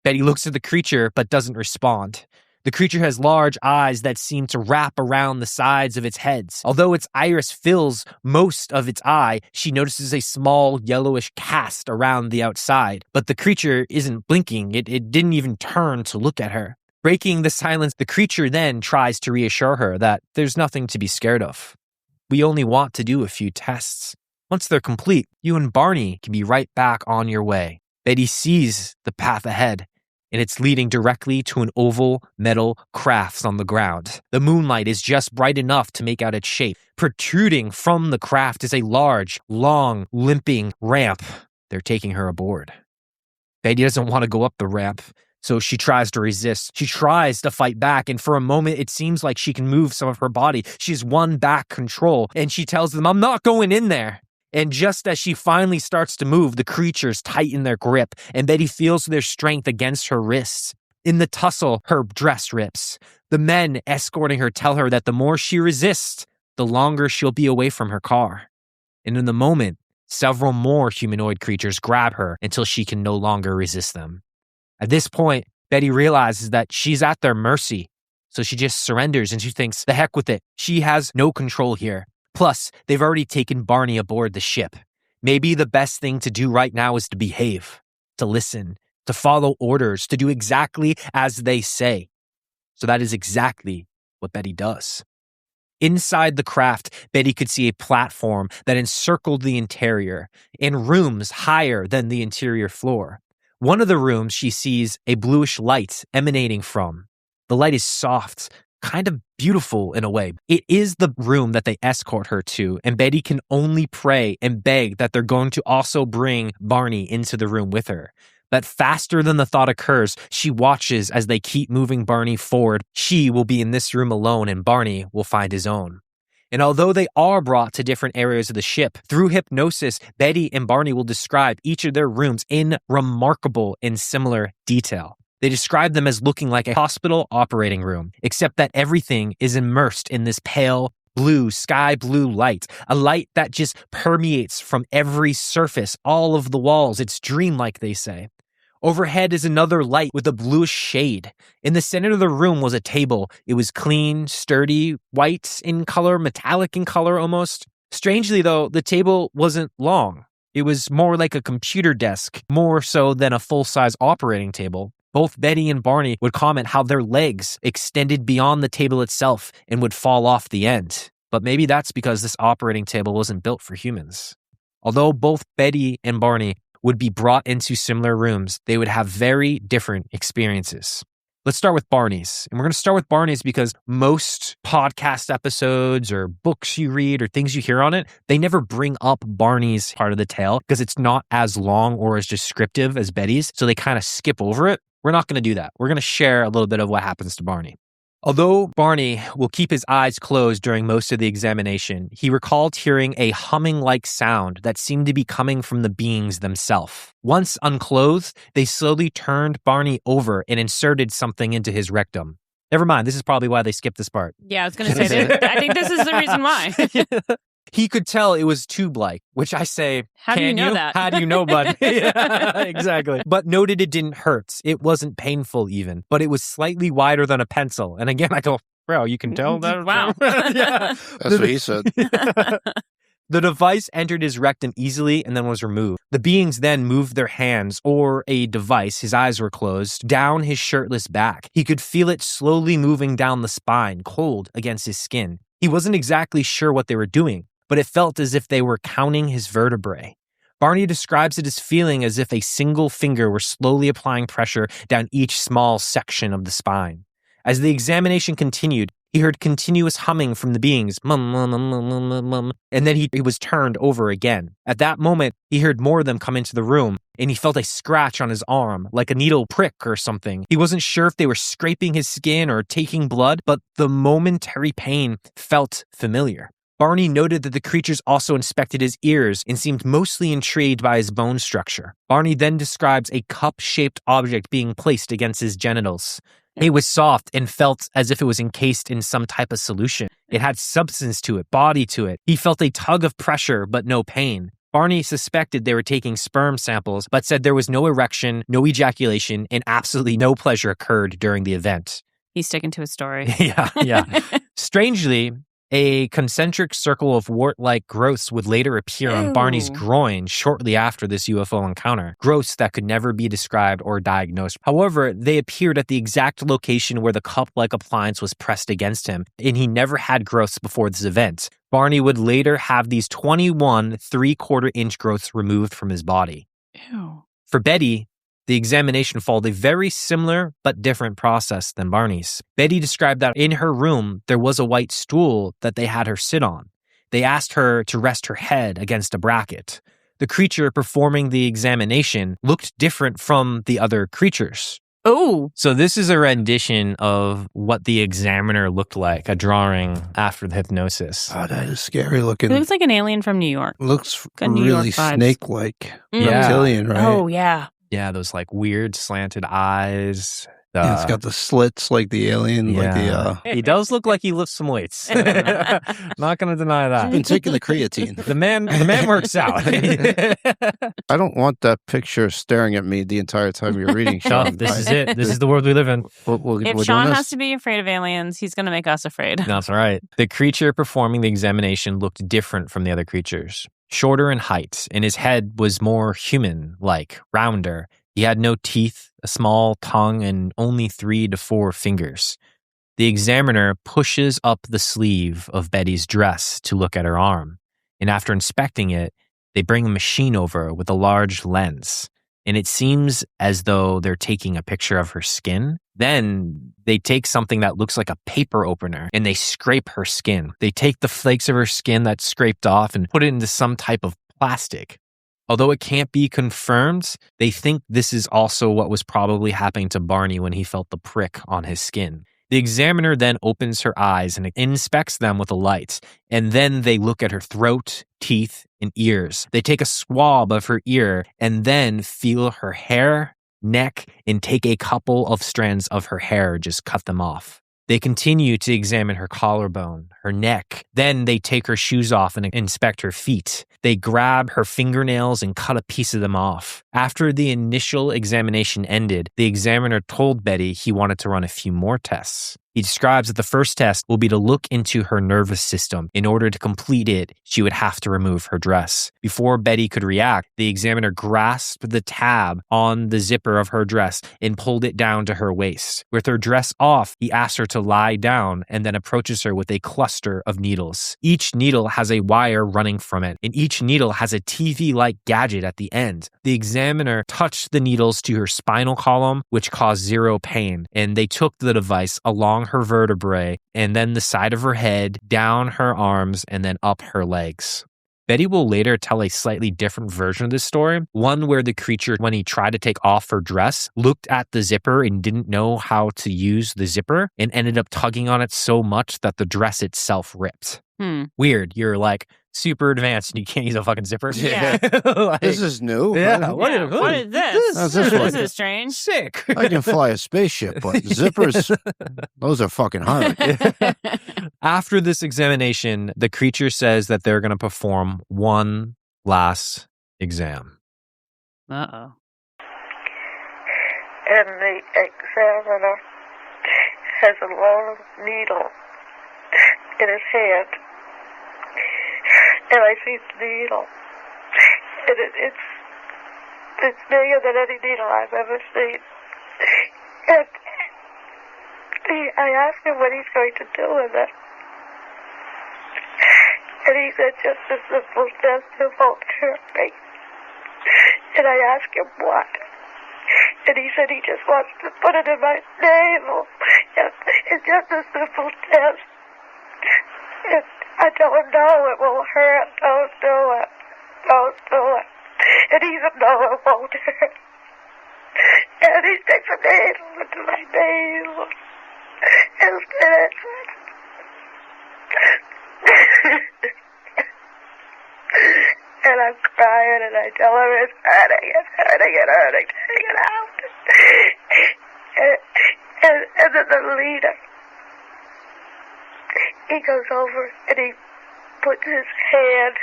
Betty looks at the creature but doesn't respond. The creature has large eyes that seem to wrap around the sides of its heads. Although its iris fills most of its eye, she notices a small yellowish cast around the outside. But the creature isn't blinking. It didn't even turn to look at her. Breaking the silence, the creature then tries to reassure her that there's nothing to be scared of. We only want to do a few tests. Once they're complete, you and Barney can be right back on your way. Betty sees the path ahead, and it's leading directly to an oval metal craft on the ground. The moonlight is just bright enough to make out its shape. Protruding from the craft is a large, long, limping ramp. They're taking her aboard. Betty doesn't want to go up the ramp, so she tries to resist. She tries to fight back, and for a moment, it seems like she can move some of her body. She's won back control, and she tells them, I'm not going in there. And just as she finally starts to move, the creatures tighten their grip, and Betty feels their strength against her wrists. In the tussle, her dress rips. The men escorting her tell her that the more she resists, the longer she'll be away from her car. And in the moment, several more humanoid creatures grab her until she can no longer resist them. At this point, Betty realizes that she's at their mercy, so she just surrenders and she thinks, the heck with it. She has no control here. Plus, they've already taken Barney aboard the ship. Maybe the best thing to do right now is to behave, to listen, to follow orders, to do exactly as they say. So that is exactly what Betty does. Inside the craft, Betty could see a platform that encircled the interior, and rooms higher than the interior floor. One of the rooms she sees a bluish light emanating from. The light is soft, kind of beautiful in a way. It is the room that they escort her to, and Betty can only pray and beg that they're going to also bring Barney into the room with her. But faster than the thought occurs, she watches as they keep moving Barney forward. She will be in this room alone, and Barney will find his own. And although they are brought to different areas of the ship, through hypnosis, Betty and Barney will describe each of their rooms in remarkable and similar detail. They describe them as looking like a hospital operating room, except that everything is immersed in this pale blue, sky blue light, a light that just permeates from every surface, all of the walls. It's dreamlike, they say. Overhead is another light with a bluish shade. In the center of the room was a table. It was clean, sturdy, white in color, metallic in color almost. Strangely, though, the table wasn't long. It was more like a computer desk, more so than a full-size operating table. Both Betty and Barney would comment how their legs extended beyond the table itself and would fall off the end. But maybe that's because this operating table wasn't built for humans. Although both Betty and Barney would be brought into similar rooms, they would have very different experiences. Let's start with Barney's. And we're going to start with Barney's because most podcast episodes or books you read or things you hear on it, they never bring up Barney's part of the tale because it's not as long or as descriptive as Betty's, so they kind of skip over it. We're not going to do that. We're going to share a little bit of what happens to Barney. Although Barney will keep his eyes closed during most of the examination, he recalled hearing a humming-like sound that seemed to be coming from the beings themselves. Once unclothed, they slowly turned Barney over and inserted something into his rectum. Never mind, this is probably why they skipped this part. Yeah, I was going to say this. I think this is the reason why. He could tell it was tube-like, which I say, how do you know that? How do you know, bud? Yeah, exactly. But noted it didn't hurt. It wasn't painful even, but it was slightly wider than a pencil. And again, I go, bro, you can tell that? Wow. Yeah. That's what he said. The device entered his rectum easily and then was removed. The beings then moved their hands, or a device, his eyes were closed, down his shirtless back. He could feel it slowly moving down the spine, cold against his skin. He wasn't exactly sure what they were doing, but it felt as if they were counting his vertebrae. Barney describes it as feeling as if a single finger were slowly applying pressure down each small section of the spine. As the examination continued, he heard continuous humming from the beings, mum, mum, mum, mum, mum, mum, and then he was turned over again. At that moment, he heard more of them come into the room, and he felt a scratch on his arm, like a needle prick or something. He wasn't sure if they were scraping his skin or taking blood, but the momentary pain felt familiar. Barney noted that the creatures also inspected his ears and seemed mostly intrigued by his bone structure. Barney then describes a cup-shaped object being placed against his genitals. It was soft and felt as if it was encased in some type of solution. It had substance to it, body to it. He felt a tug of pressure, but no pain. Barney suspected they were taking sperm samples, but said there was no erection, no ejaculation, and absolutely no pleasure occurred during the event. He's sticking to his story. Yeah. Strangely, a concentric circle of wart-like growths would later appear on Barney's groin shortly after this UFO encounter. Growths that could never be described or diagnosed. However, they appeared at the exact location where the cup-like appliance was pressed against him, and he never had growths before this event. Barney would later have these 21 3/4-inch growths removed from his body. Ew. For Betty, the examination followed a very similar but different process than Barney's. Betty described that in her room, there was a white stool that they had her sit on. They asked her to rest her head against a bracket. The creature performing the examination looked different from the other creatures. Oh. So this is a rendition of what the examiner looked like, a drawing after the hypnosis. Oh, that is scary looking. He looks like an alien from New York. Looks Got New York really vibes. snake-like. Yeah. Reptilian, right? Oh, yeah. Yeah, those like weird slanted eyes. Yeah, it's got the slits like the alien, like the He does look like he lifts some weights. Not going to deny that. been taking the creatine. The man works out. I don't want that picture staring at me the entire time you're reading, Sean. This is it. This is the world we live in. If Sean has to be afraid of aliens, he's going to make us afraid. That's right. The creature performing the examination looked different from the other creatures. Shorter in height, and his head was more human-like, rounder. He had no teeth, a small tongue, and only 3 to 4 fingers. The examiner pushes up the sleeve of Betty's dress to look at her arm, and after inspecting it, they bring a machine over with a large lens, and it seems as though they're taking a picture of her skin. Then they take something that looks like a paper opener, and they scrape her skin. They take the flakes of her skin that's scraped off and put it into some type of plastic. Although it can't be confirmed, they think this is also what was probably happening to Barney when he felt the prick on his skin. The examiner then opens her eyes and inspects them with a light, and then they look at her throat, teeth, and ears. They take a swab of her ear and then feel her hair, neck, and take a couple of strands of her hair, just cut them off. They continue to examine her collarbone, her neck. Then they take her shoes off and inspect her feet. They grab her fingernails and cut a piece of them off. After the initial examination ended, the examiner told Betty he wanted to run a few more tests. He describes that the first test will be to look into her nervous system. In order to complete it, she would have to remove her dress. Before Betty could react, the examiner grasped the tab on the zipper of her dress and pulled it down to her waist. With her dress off, he asked her to lie down and then approaches her with a cluster of needles. Each needle has a wire running from it, and each needle has a TV-like gadget at the end. The examiner touched the needles to her spinal column, which caused 0 pain, and they took the device along her vertebrae and then the side of her head, down her arms, and then up her legs. Betty will later tell a slightly different version of this story, one where the creature, when he tried to take off her dress, looked at the zipper and didn't know how to use the zipper and ended up tugging on it so much that the dress itself ripped. Weird. You're like super advanced and you can't use a fucking zipper. Yeah. Like, this is new. Yeah. What is this? This is strange. Sick. I can fly a spaceship, but zippers, those are fucking hard. After this examination, the creature says that they're going to perform one last exam. Uh-oh. And the examiner has a long needle in his hand. And I see the needle. And it's bigger than any needle I've ever seen. And I asked him what he's going to do with it. And he said, just a simple test to hold her face. And I asked him what. And he said he just wants to put it in my navel. It's just a simple test. And I don't know, it will hurt. Don't do it. Don't do it. And he said, no, it won't hurt. And he sticks a needle into my navel. And said, and I'm crying and I tell him it's hurting, take it out. And then the leader, he goes over and he puts his hand,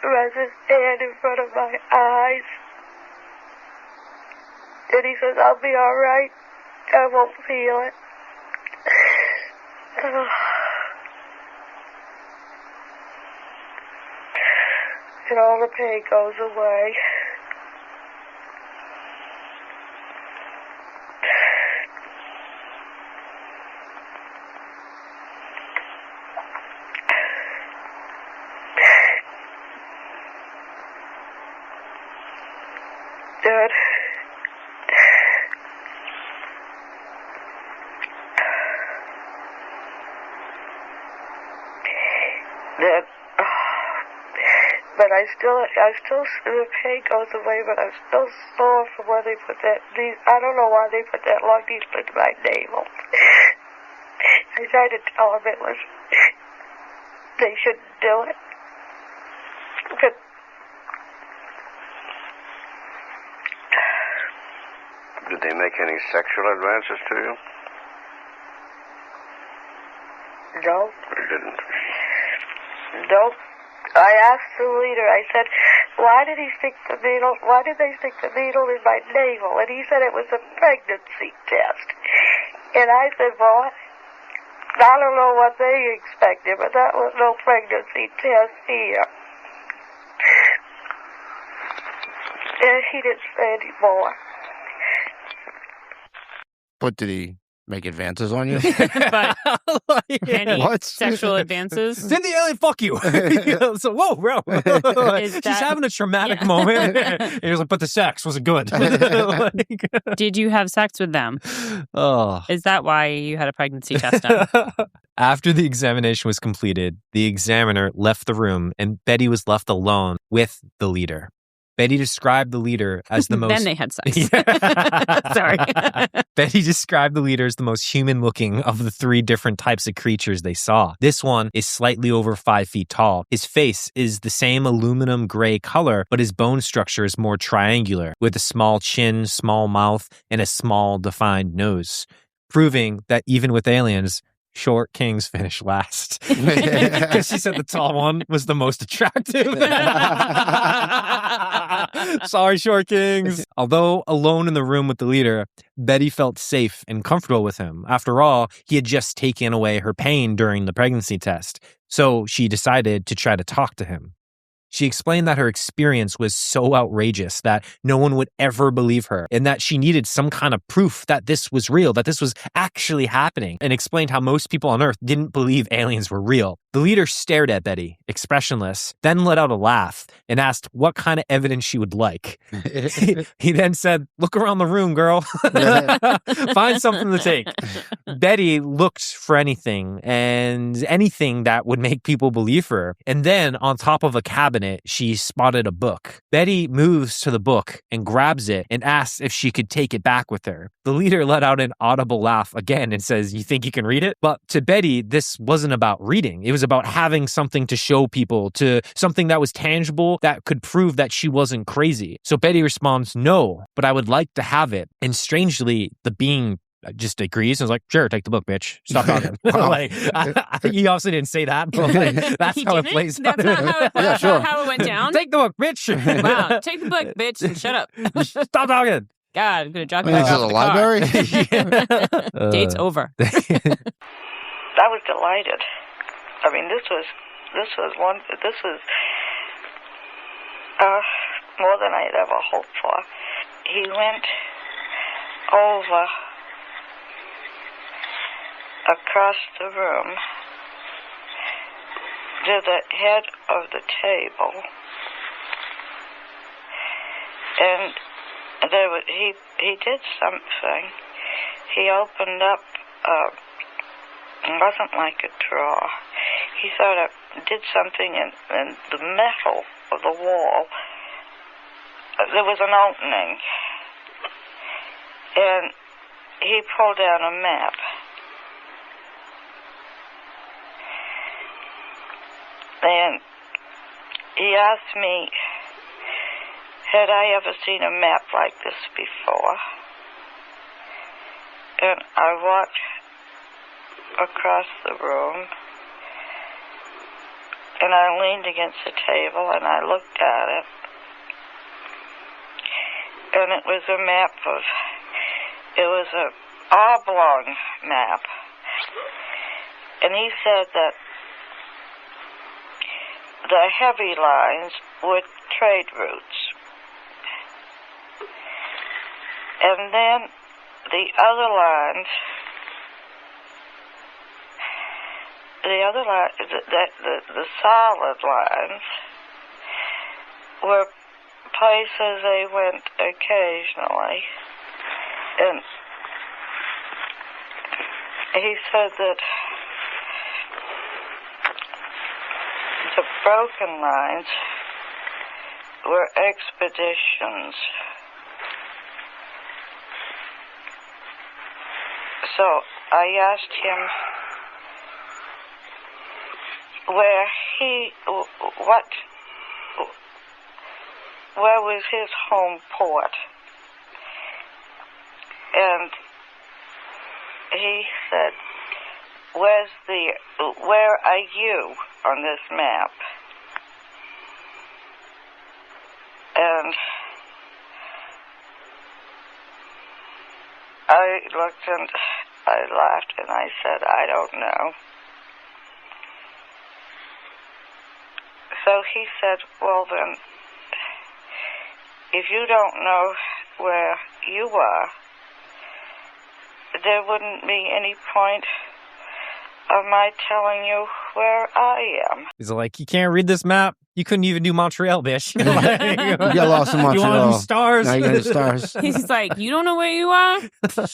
runs his hand in front of my eyes. And he says, I'll be all right. I won't feel it. And all the pain goes away. said that, but I still, the pain goes away, but I'm still sore from where they put that, I don't know why they put that long needle into my navel. I tried to tell them they shouldn't do it. But did they make any sexual advances to you? no, They didn't. no. I asked the leader, I said, why did they stick the needle in my navel? And he said it was a pregnancy test. And I said, well, I don't know what they expected, but that was no pregnancy test here. And he didn't say any more. But did he make advances on you? But any What? sexual advances? Did the alien fuck you? So, whoa, bro. She's having a traumatic moment. And he was like, but the sex was good. Did you have sex with them? Oh. Is that why you had a pregnancy test done? After the examination was completed, the examiner left the room and Betty was left alone with the leader. Betty described the leader as the most... Then they had sex. Sorry. Betty described the leader as the most human-looking of the three different types of creatures they saw. This one is slightly over 5 feet tall. His face is the same aluminum gray color, but his bone structure is more triangular, with a small chin, small mouth, and a small, defined nose, proving that even with aliens, short kings finish last. Because she said the tall one was the most attractive. Sorry, short kings. Although alone in the room with the leader, Betty felt safe and comfortable with him. After all, he had just taken away her pain during the pregnancy test. So she decided to try to talk to him. She explained that her experience was so outrageous that no one would ever believe her and that she needed some kind of proof that this was real, that this was actually happening, and explained how most people on Earth didn't believe aliens were real. The leader stared at Betty, expressionless, then let out a laugh and asked what kind of evidence she would like. He then said, look around the room, girl. Find something to take. Betty looked for anything and anything that would make people believe her. And then on top of a cabinet, she spotted a book. Betty moves to the book and grabs it and asks if she could take it back with her. The leader let out an audible laugh again and says, you think you can read it? But to Betty, this wasn't about reading. It was about having something to show people, to something that was tangible that could prove that she wasn't crazy. So Betty responds, no, but I would like to have it. And strangely, the being just agrees and was like, sure, take the book, bitch. Stop talking. Like, he obviously didn't say that, but like, that's how it plays. That's not how it, Yeah, sure. how it went down. Take the book, bitch. Wow, take the book, bitch, and shut up. Stop talking. God, I'm gonna jog Is back this off a the library? car. Date's over. I was delighted. I mean, this was more than I had ever hoped for. He went over across the room to the head of the table, and he did something. He opened up. It wasn't like a drawer. He sort of did something in the metal of the wall. There was an opening, and he pulled down a map. And he asked me, had I ever seen a map like this before? And I walked across the room, and I leaned against the table, and I looked at it, and it was a map it was an oblong map, and he said that the heavy lines were trade routes, and then the other lines, the solid lines were places they went occasionally. And he said that the broken lines were expeditions. So I asked him where was his home port? And he said, where are you on this map? And I looked and I laughed and I said, I don't know. So he said, well then, if you don't know where you are, there wouldn't be any point of my telling you where I am. He's like, you can't read this map? You couldn't even do Montreal, bitch. You got lost in Montreal. You want to do stars? Now you're going to do stars. He's like, you don't know where you are? It's How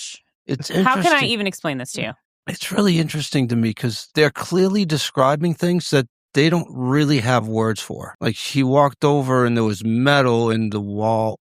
interesting. can I even explain this to you? It's really interesting to me because they're clearly describing things that they don't really have words for. Like, she walked over and there was metal and the wall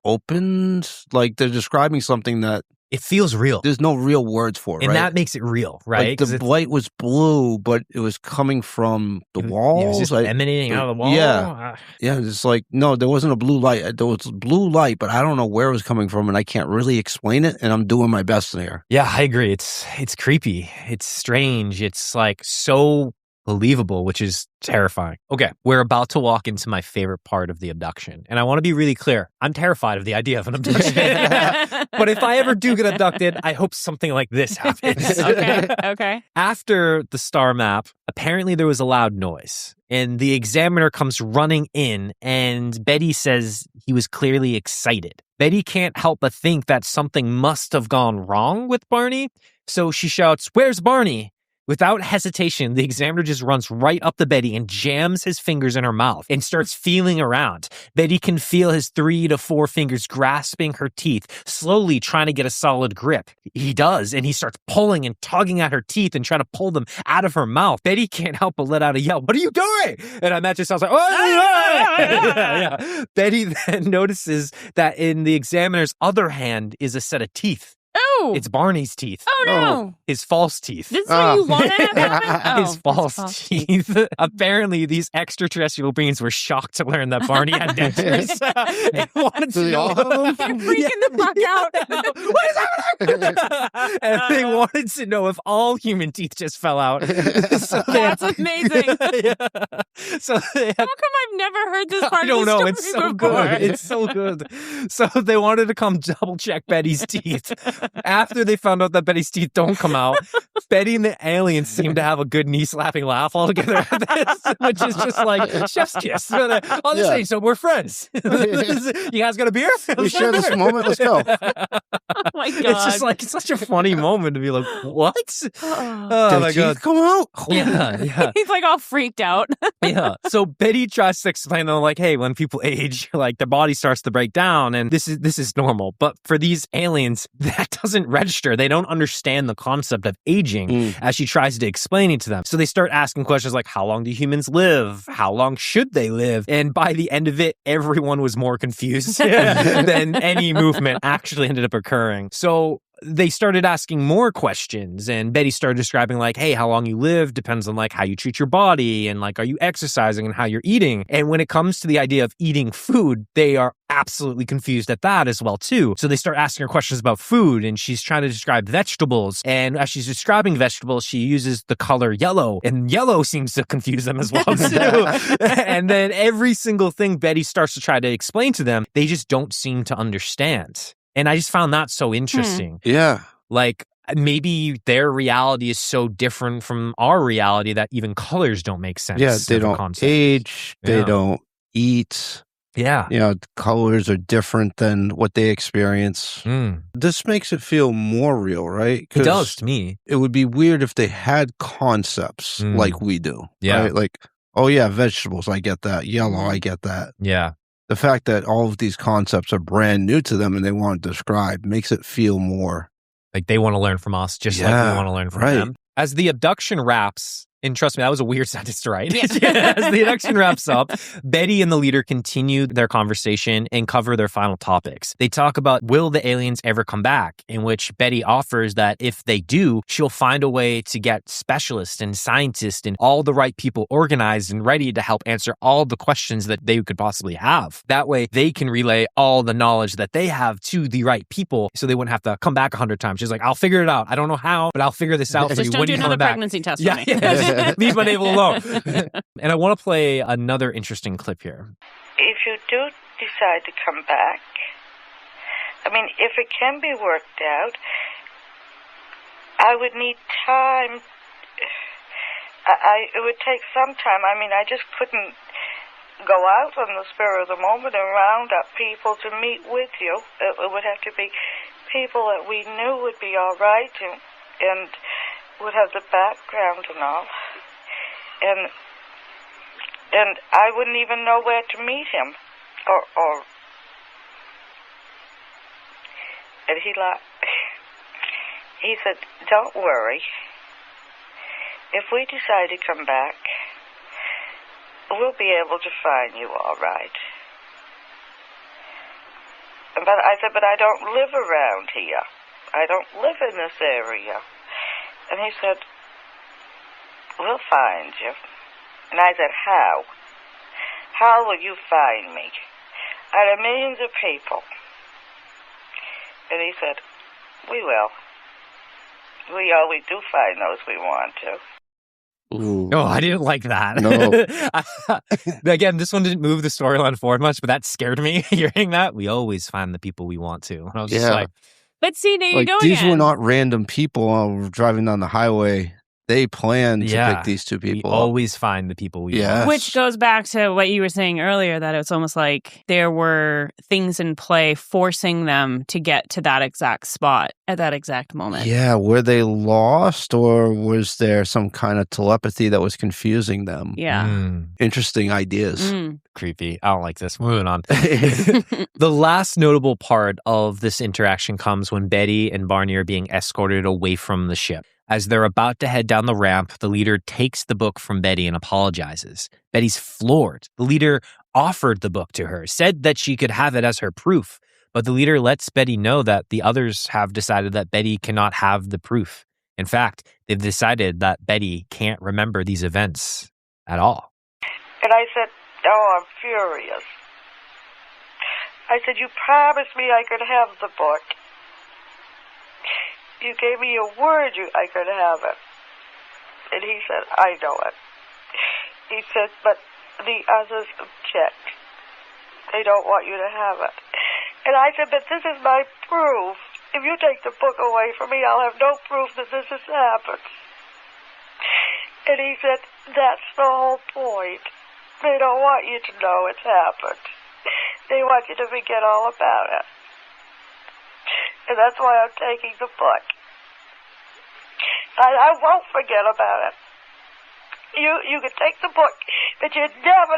opened. Like, they're describing something that It feels real. there's no real words for, And right? that makes it real, right? Like, 'Cause the it's- light was blue, but it was coming from the walls. Yeah, it was just Like, emanating out of the wall. Yeah. Yeah, it's like, no, there wasn't a blue light. There was blue light, but I don't know where it was coming from, and I can't really explain it, and I'm doing my best here. Yeah, I agree. It's creepy. It's strange. It's like so believable, which is terrifying. Okay, we're about to walk into my favorite part of the abduction. And I want to be really clear. I'm terrified of the idea of an abduction. But if I ever do get abducted, I hope something like this happens. Okay. After the star map, apparently there was a loud noise. And the examiner comes running in, and Betty says he was clearly excited. Betty can't help but think that something must have gone wrong with Barney. So she shouts, "Where's Barney?" Without hesitation, the examiner just runs right up to Betty and jams his fingers in her mouth and starts feeling around. Betty can feel his 3 to 4 fingers grasping her teeth, slowly trying to get a solid grip. He does, and he starts pulling and tugging at her teeth and trying to pull them out of her mouth. Betty can't help but let out a yell, "What are you doing?" And I imagine sounds like, "Oh!" Yeah. Betty then notices that in the examiner's other hand is a set of teeth. Oh. It's Barney's teeth. Oh, no. His false teeth. This is what you want to happen? His false teeth. Apparently, these extraterrestrial beings were shocked to learn that Barney had dentures and wanted to Do they know. all have They're freaking the fuck out. What is happening? And they wanted to know if all human teeth just fell out. So That's amazing. Yeah. So they How come I've never heard this part I don't of the know. story It's so before? good. It's so good. So they wanted to come double check Betty's teeth. After they found out that Betty's teeth don't come out, Betty and the aliens seem to have a good knee-slapping laugh all together at this, which is just like chef's kiss. I'll just say, so we're friends. You guys got a beer? We share this moment. Let's go. Oh my God. It's just like, it's such a funny moment to be like, what? Oh Their my teeth God. come out. Yeah. He's like all freaked out. Yeah. So Betty tries to explain them like, hey, when people age, like their body starts to break down and this is normal. But for these aliens, that doesn't register. They don't understand the concept of aging as she tries to explain it to them. So they start asking questions like, how long do humans live? How long should they live? And by the end of it, everyone was more confused than any movement actually ended up occurring. So they started asking more questions and Betty started describing like, hey, how long you live depends on like how you treat your body and like, are you exercising and how you're eating? And when it comes to the idea of eating food, they are absolutely confused at that as well too. So they start asking her questions about food and she's trying to describe vegetables. And as she's describing vegetables, she uses the color yellow and yellow seems to confuse them as well too. And then every single thing Betty starts to try to explain to them, they just don't seem to understand. And I just found that so interesting. Yeah. Like maybe their reality is so different from our reality that even colors don't make sense. Yeah, they as a don't concept. age. They Yeah. don't eat. Yeah. You know, the colors are different than what they experience. Mm. This makes it feel more real, right? It 'Cause does to me. It would be weird if they had concepts like we do. Yeah. Right? Like, oh, yeah, vegetables, I get that. Yellow, I get that. Yeah. The fact that all of these concepts are brand new to them and they want to describe makes it feel more like they want to learn from us, just like we want to learn from them. As the abduction wraps, and trust me, that was a weird sentence to write. As the abduction wraps up, Betty and the leader continue their conversation and cover their final topics. They talk about, will the aliens ever come back? In which Betty offers that if they do, she'll find a way to get specialists and scientists and all the right people organized and ready to help answer all the questions that they could possibly have. That way, they can relay all the knowledge that they have to the right people so they wouldn't have to come back 100 times. She's like, I'll figure it out. I don't know how, but I'll figure this out for you. Just don't do another pregnancy test for me. Leave my navel alone. And I want to play another interesting clip here. If you do decide to come back, I mean, if it can be worked out, I would need time. It would take some time. I mean, I just couldn't go out on the spur of the moment and round up people to meet with you. It would have to be people that we knew would be all right and would have the background and all. And I wouldn't even know where to meet him. And he said, don't worry. If we decide to come back, we'll be able to find you all right. But I said, but I don't live around here. I don't live in this area. And he said, we'll find you. And I said, how? How will you find me? Out of millions of people. And he said, we will. We always do find those we want to. Ooh. Oh, I didn't like that. No. Again, this one didn't move the storyline forward much, but that scared me hearing that. We always find the people we want to. And I was just like, but see, there you go these again. were not random people driving down the highway. They planned to pick these two people. We always find the people we want. Which goes back to what you were saying earlier, that it's almost like there were things in play forcing them to get to that exact spot at that exact moment. Yeah, were they lost or was there some kind of telepathy that was confusing them? Yeah. Interesting ideas. Creepy. I don't like this. Moving on. The last notable part of this interaction comes when Betty and Barney are being escorted away from the ship. As they're about to head down the ramp, the leader takes the book from Betty and apologizes. Betty's floored. The leader offered the book to her, said that she could have it as her proof, but the leader lets Betty know that the others have decided that Betty cannot have the proof. In fact, they've decided that Betty can't remember these events at all. And I said, oh, I'm furious. I said, you promised me I could have the book. You gave me your word I could have it. And he said, I know it. He said, but the others object. They don't want you to have it. And I said, but this is my proof. If you take the book away from me, I'll have no proof that this has happened. And he said, that's the whole point. They don't want you to know it's happened. They want you to forget all about it. And that's why I'm taking the book. I won't forget about it. You can take the book, but you never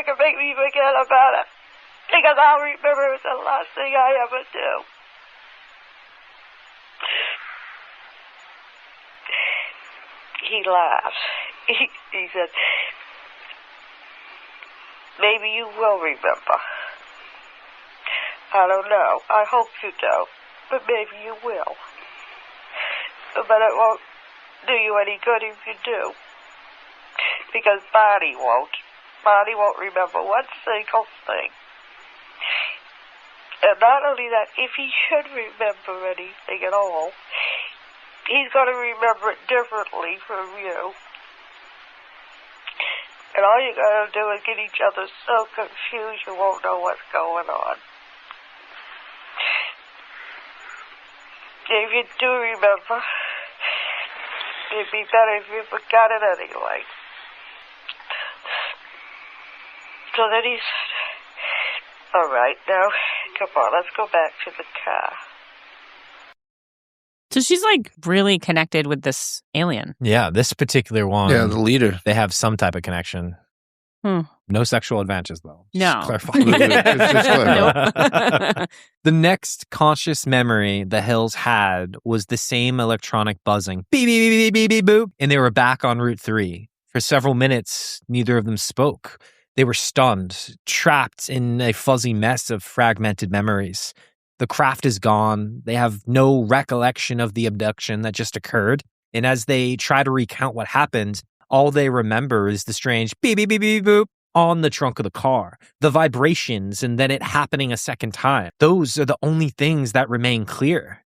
can make me forget about it. Because I'll remember it's the last thing I ever do. He laughed. He said, maybe you will remember. I don't know. I hope you don't. But maybe you will. But it won't do you any good if you do. Because Barney won't. Barney won't remember one single thing. And not only that, if he should remember anything at all, he's going to remember it differently from you. And all you're going to do is get each other so confused you won't know what's going on. If you do remember, it'd be better if you forgot it anyway. So then he said, all right, now, come on, let's go back to the car. So she's like really connected with this alien. Yeah, this particular one. Yeah, the leader. They have some type of connection. No sexual advances, though. No. Just clarify. Just clarify. Nope. The next conscious memory the Hills had was the same electronic buzzing. Beep, beep, beep, beep, beep, boop. And they were back on Route 3. For several minutes, neither of them spoke. They were stunned, trapped in a fuzzy mess of fragmented memories. The craft is gone. They have no recollection of the abduction that just occurred. And as they try to recount what happened, all they remember is the strange beep, beep, beep, beep, boop on the trunk of the car, the vibrations, and then it happening a second time. Those are the only things that remain clear.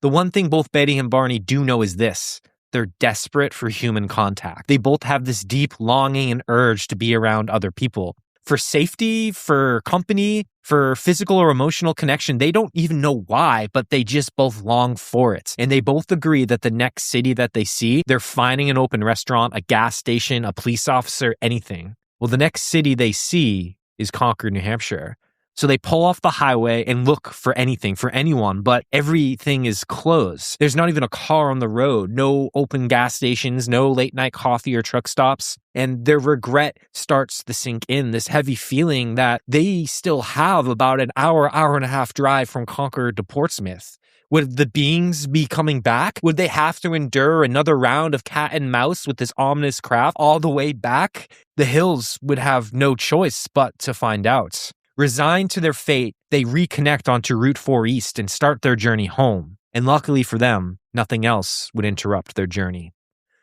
The one thing both Betty and Barney do know is this. They're desperate for human contact. They both have this deep longing and urge to be around other people. For safety, for company, for physical or emotional connection, they don't even know why, but they just both long for it. And they both agree that the next city that they see, they're finding an open restaurant, a gas station, a police officer, anything. Well, the next city they see is Concord, New Hampshire. So they pull off the highway and look for anything, for anyone, but everything is closed. There's not even a car on the road, no open gas stations, no late night coffee or truck stops. And their regret starts to sink in, this heavy feeling that they still have about an hour and a half drive from Concord to Portsmouth. Would the beings be coming back? Would they have to endure another round of cat and mouse with this ominous craft all the way back? The Hills would have no choice but to find out. Resigned to their fate, they reconnect onto Route 4 East and start their journey home. And luckily for them, nothing else would interrupt their journey.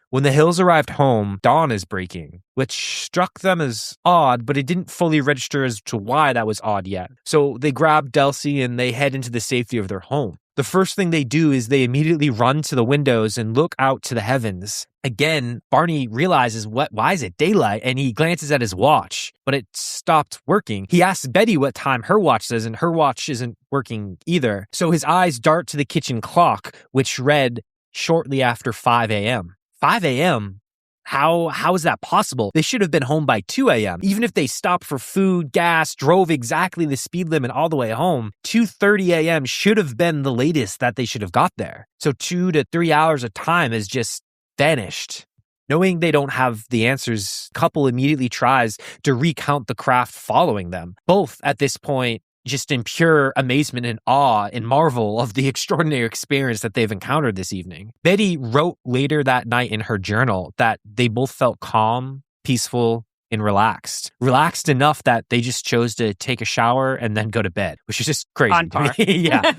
When the Hills arrived home, dawn is breaking, which struck them as odd, but it didn't fully register as to why that was odd yet. So they grab Delcy and they head into the safety of their home. The first thing they do is they immediately run to the windows and look out to the heavens. Again, Barney realizes, why is it daylight? And he glances at his watch, but it stopped working. He asks Betty what time her watch says, and her watch isn't working either. So his eyes dart to the kitchen clock, which read shortly after 5 a.m. 5 a.m.? How is that possible? They should have been home by 2 a.m. Even if they stopped for food, gas, drove exactly the speed limit all the way home, 2:30 a.m. should have been the latest that they should have got there. So 2 to 3 hours of time has just vanished. Knowing they don't have the answers, couple immediately tries to recount the craft following them. Both at this point just in pure amazement and awe and marvel of the extraordinary experience that they've encountered this evening. Betty wrote later that night in her journal that they both felt calm, peaceful, and relaxed. Relaxed enough that they just chose to take a shower and then go to bed, which is just crazy. On par. Yeah.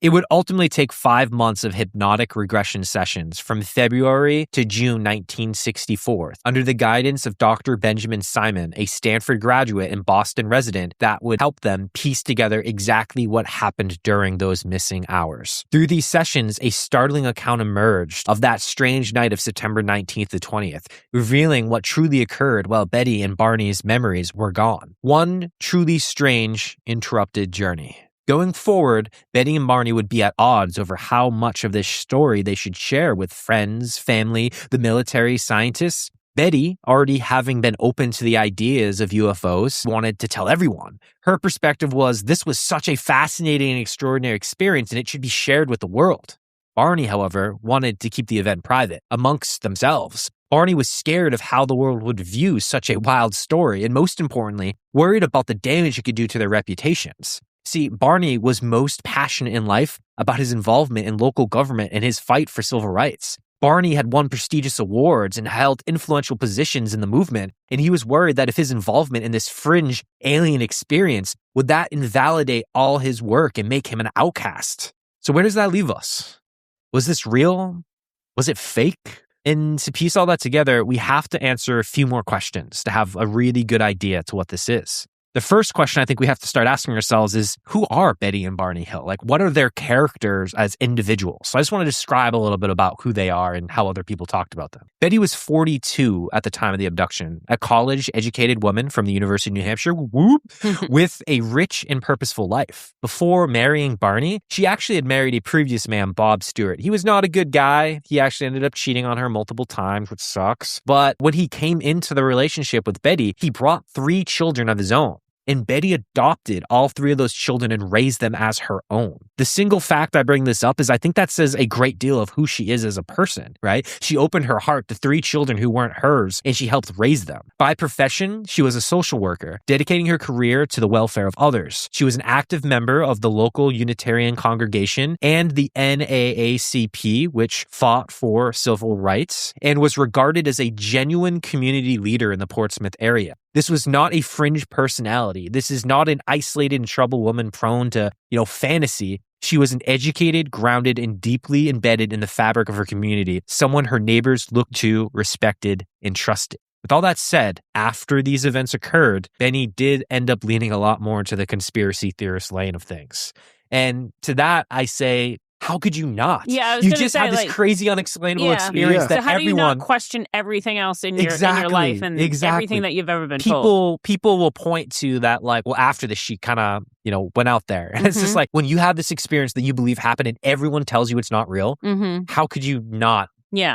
It would ultimately take 5 months of hypnotic regression sessions from February to June 1964 under the guidance of Dr. Benjamin Simon, a Stanford graduate and Boston resident, that would help them piece together exactly what happened during those missing hours. Through these sessions, a startling account emerged of that strange night of September 19th to 20th, revealing what truly occurred while Betty and Barney's memories were gone. One truly strange, interrupted journey. Going forward, Betty and Barney would be at odds over how much of this story they should share with friends, family, the military, scientists. Betty, already having been open to the ideas of UFOs, wanted to tell everyone. Her perspective was this was such a fascinating and extraordinary experience and it should be shared with the world. Barney, however, wanted to keep the event private, amongst themselves. Barney was scared of how the world would view such a wild story and, most importantly, worried about the damage it could do to their reputations. See, Barney was most passionate in life about his involvement in local government and his fight for civil rights. Barney had won prestigious awards and held influential positions in the movement, and he was worried that if his involvement in this fringe alien experience, would that invalidate all his work and make him an outcast? So where does that leave us? Was this real? Was it fake? And to piece all that together, we have to answer a few more questions to have a really good idea to what this is. The first question I think we have to start asking ourselves is, who are Betty and Barney Hill? Like, what are their characters as individuals? So I just want to describe a little bit about who they are and how other people talked about them. Betty was 42 at the time of the abduction, a college-educated woman from the University of New Hampshire, whoop, with a rich and purposeful life. Before marrying Barney, she actually had married a previous man, Bob Stewart. He was not a good guy. He actually ended up cheating on her multiple times, which sucks. But when he came into the relationship with Betty, he brought 3 children of his own. And Betty adopted all 3 of those children and raised them as her own. The single fact I bring this up is I think that says a great deal of who she is as a person, right? She opened her heart to 3 children who weren't hers, and she helped raise them. By profession, she was a social worker, dedicating her career to the welfare of others. She was an active member of the local Unitarian congregation and the NAACP, which fought for civil rights, and was regarded as a genuine community leader in the Portsmouth area. This was not a fringe personality. This is not an isolated and troubled woman prone to, fantasy. She was an educated, grounded, and deeply embedded in the fabric of her community, someone her neighbors looked to, respected, and trusted. With all that said, after these events occurred, Benny did end up leaning a lot more into the conspiracy theorist lane of things. And to that, I say, how could you not? Yeah, I was you gonna just say, have this crazy, unexplainable experience that so how do you everyone... not question everything else in your life and everything that you've ever been told? People will point to that, after this, she kind of, went out there. And it's just like, when you have this experience that you believe happened and everyone tells you it's not real, how could you not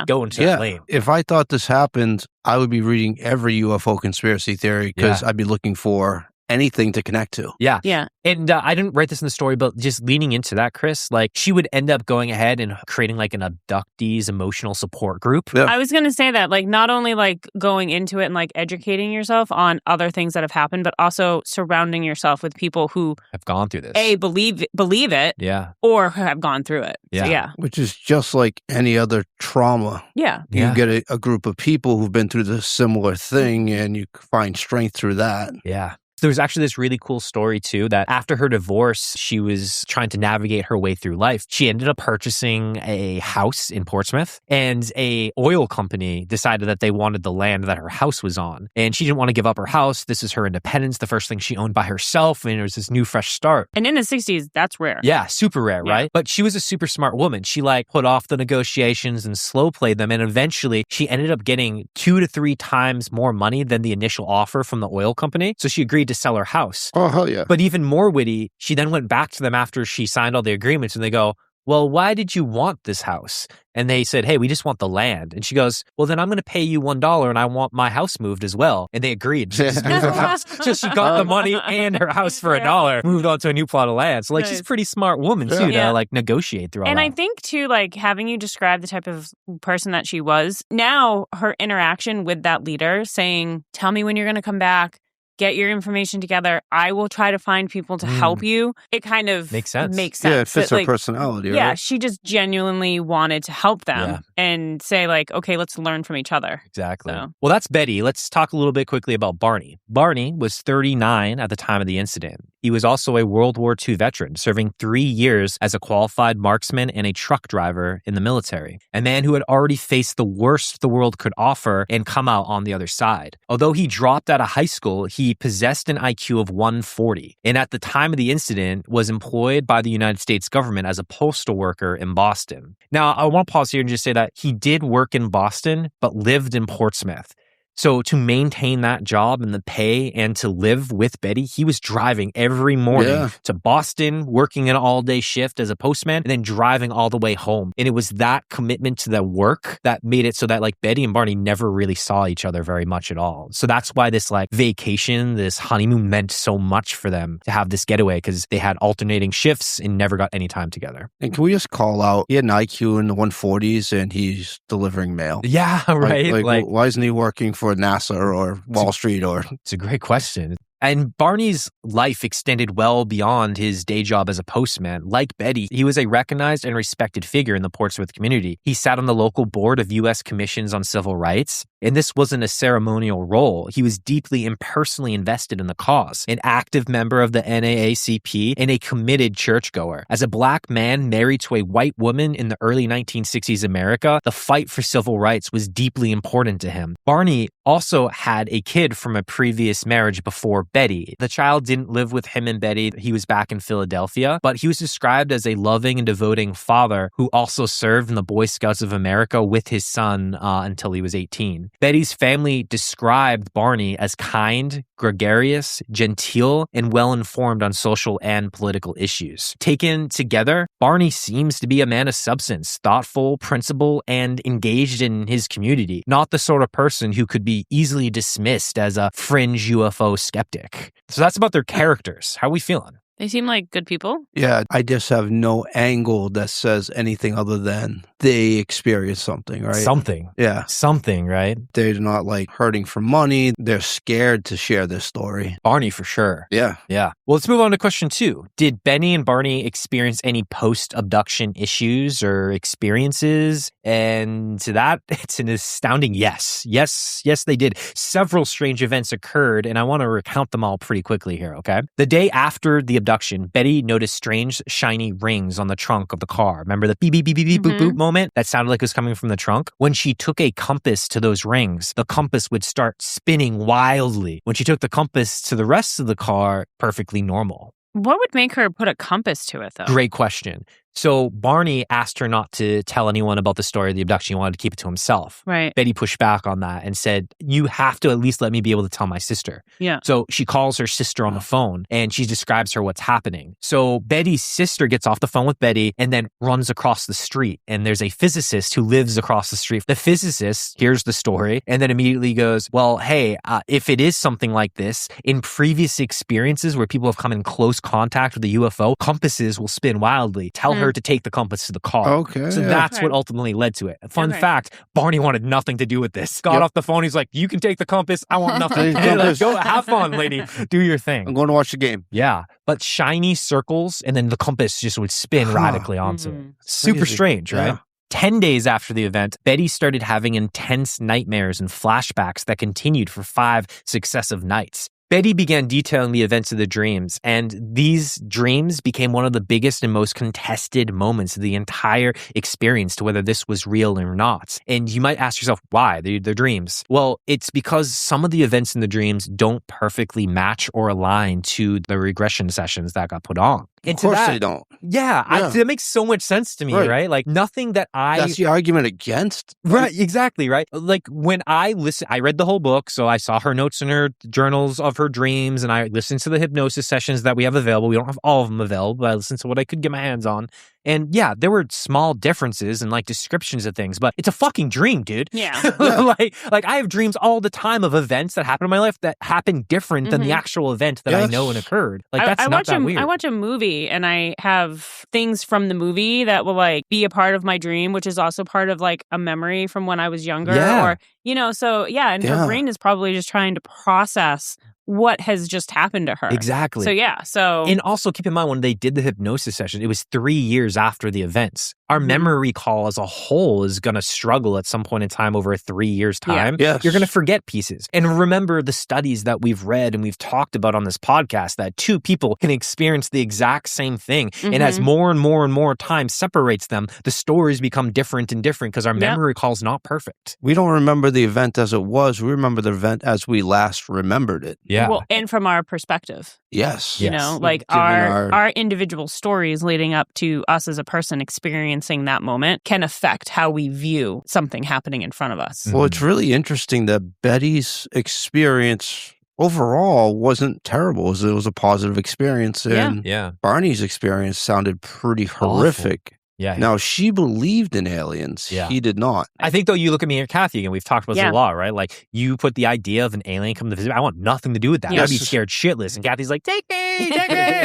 go into that lane? If I thought this happened, I would be reading every UFO conspiracy theory because I'd be looking for anything to connect to. Yeah. And I didn't write this in the story, but just leaning into that, Chris, she would end up going ahead and creating an abductees emotional support group. Yeah. I was going to say that, not only going into it and educating yourself on other things that have happened, but also surrounding yourself with people who have gone through this. Believe it. Yeah. Or have gone through it. Yeah. So, yeah. Which is just like any other trauma. Yeah. You get a group of people who've been through the similar thing and you find strength through that. Yeah. There was actually this really cool story, too, that after her divorce, she was trying to navigate her way through life. She ended up purchasing a house in Portsmouth, and a oil company decided that they wanted the land that her house was on. And she didn't want to give up her house. This is her independence, the first thing she owned by herself, and it was this new, fresh start. And in the 60s, that's rare. Yeah, super rare, right? But she was a super smart woman. She put off the negotiations and slow played them, and eventually she ended up getting 2 to 3 times more money than the initial offer from the oil company. So she agreed to sell her house. Oh, hell yeah. But even more witty, she then went back to them after she signed all the agreements and they go, well, why did you want this house? And they said, hey, we just want the land. And she goes, well, then I'm going to pay you $1 and I want my house moved as well. And they agreed. She just moved her house. So she got the money and her house for $1, moved on to a new plot of land. So she's a pretty smart woman too to negotiate through all that. And I think too, having you describe the type of person that she was, now her interaction with that leader saying, tell me when you're going to come back. Get your information together. I will try to find people to help you. It kind of makes sense. Yeah, it fits her personality, right? Yeah, she just genuinely wanted to help them and say okay, let's learn from each other. Exactly. So. Well, that's Betty. Let's talk a little bit quickly about Barney. Barney was 39 at the time of the incident. He was also a World War II veteran, serving 3 years as a qualified marksman and a truck driver in the military. A man who had already faced the worst the world could offer and come out on the other side. Although he dropped out of high school, he possessed an IQ of 140, and at the time of the incident was employed by the United States government as a postal worker in Boston. Now, I want to pause here and just say that he did work in Boston, but lived in Portsmouth. So to maintain that job and the pay and to live with Betty, he was driving every morning to Boston, working an all-day shift as a postman, and then driving all the way home. And it was that commitment to the work that made it so that Betty and Barney never really saw each other very much at all. So that's why this vacation, this honeymoon meant so much for them to have this getaway, because they had alternating shifts and never got any time together. And can we just call out, he had an IQ in the 140s and he's delivering mail. Yeah, right. Why isn't he working for NASA or Wall Street? It's a great question. And Barney's life extended well beyond his day job as a postman. Like Betty, he was a recognized and respected figure in the Portsmouth community. He sat on the local board of U.S. Commissions on Civil Rights, and this wasn't a ceremonial role. He was deeply and personally invested in the cause, an active member of the NAACP, and a committed churchgoer. As a black man married to a white woman in the early 1960s America, the fight for civil rights was deeply important to him. Barney also had a kid from a previous marriage before Betty. The child didn't live with him and Betty. He was back in Philadelphia, but he was described as a loving and devoting father who also served in the Boy Scouts of America with his son until he was 18. Betty's family described Barney as kind, gregarious, genteel, and well-informed on social and political issues. Taken together, Barney seems to be a man of substance, thoughtful, principled, and engaged in his community, not the sort of person who could be easily dismissed as a fringe UFO skeptic. So that's about their characters. How are we feeling? They seem like good people. Yeah, I just have no angle that says anything other than they experience something, right? Something. Yeah. Something, right? They're not like hurting for money. They're scared to share this story. Barney for sure. Yeah. Yeah. Well, let's move on to question 2. Did Benny and Barney experience any post-abduction issues or experiences? And to that, it's an astounding yes. Yes, they did. Several strange events occurred, and I want to recount them all pretty quickly here, okay? The day after the abduction, Betty noticed strange, shiny rings on the trunk of the car. Remember the beep, beep, beep, beep, beep, boop, boop moment that sounded like it was coming from the trunk? When she took a compass to those rings, the compass would start spinning wildly. When she took the compass to the rest of the car, perfectly normal. What would make her put a compass to it, though? Great question. So Barney asked her not to tell anyone about the story of the abduction. He wanted to keep it to himself. Right. Betty pushed back on that and said, you have to at least let me be able to tell my sister. Yeah. So she calls her sister on the phone and she describes her what's happening. So Betty's sister gets off the phone with Betty and then runs across the street. And there's a physicist who lives across the street. The physicist hears the story and then immediately goes, well, hey, if it is something like this, in previous experiences where people have come in close contact with the UFO, compasses will spin wildly. Tell her to take the compass to the car. Okay. So that's what ultimately led to it. Fun fact, Barney wanted nothing to do with this. Got off the phone. He's like, you can take the compass. I want nothing. Like, go have fun, lady. Do your thing. I'm going to watch the game. Yeah. But shiny circles and then the compass just would spin radically onto it. Super strange, right? 10 days after the event, Betty started having intense nightmares and flashbacks that continued for 5 successive nights. Betty began detailing the events of the dreams, and these dreams became one of the biggest and most contested moments of the entire experience to whether this was real or not. And you might ask yourself, why? They're dreams. Well, it's because some of the events in the dreams don't perfectly match or align to the regression sessions that got put on. Of course they don't. Yeah. That makes so much sense to me, right? Like nothing that That's the argument against. Right, exactly, right? Like when I read the whole book, so I saw her notes in her journals of her dreams, and I listened to the hypnosis sessions that we have available. We don't have all of them available, but I listened to what I could get my hands on. And yeah, there were small differences and like descriptions of things, but it's a fucking dream, dude. Yeah. like I have dreams all the time of events that happen in my life that happen different than the actual event that I know and occurred. Like that's not that weird. I watch a movie and I have things from the movie that will like be a part of my dream, which is also part of like a memory from when I was younger. Yeah. Or, so yeah, and her brain is probably just trying to process what has just happened to her. Exactly. So and also keep in mind when they did the hypnosis session, it was 3 years after the events. Our memory recall as a whole is going to struggle at some point in time over a 3 years time. Yeah. Yes. You're going to forget pieces. And remember the studies that we've read and we've talked about on this podcast that 2 people can experience the exact same thing. And as more and more and more time separates them, the stories become different and different because our memory recall is not perfect. We don't remember the event as it was. We remember the event as we last remembered it. Yeah. Well, and from our perspective. Yes. You know, like our individual stories leading up to us as a person experiencing that moment can affect how we view something happening in front of us. Well, it's really interesting that Betty's experience overall wasn't terrible. It was a positive experience. And Barney's experience sounded pretty horrific. Yeah. Now, she believed in aliens. Yeah. He did not. I think, though, you look at me and Kathy, and we've talked about this a lot, right? Like, you put the idea of an alien coming to visit. I want nothing to do with that. I'd be scared shitless. And Kathy's like, take me.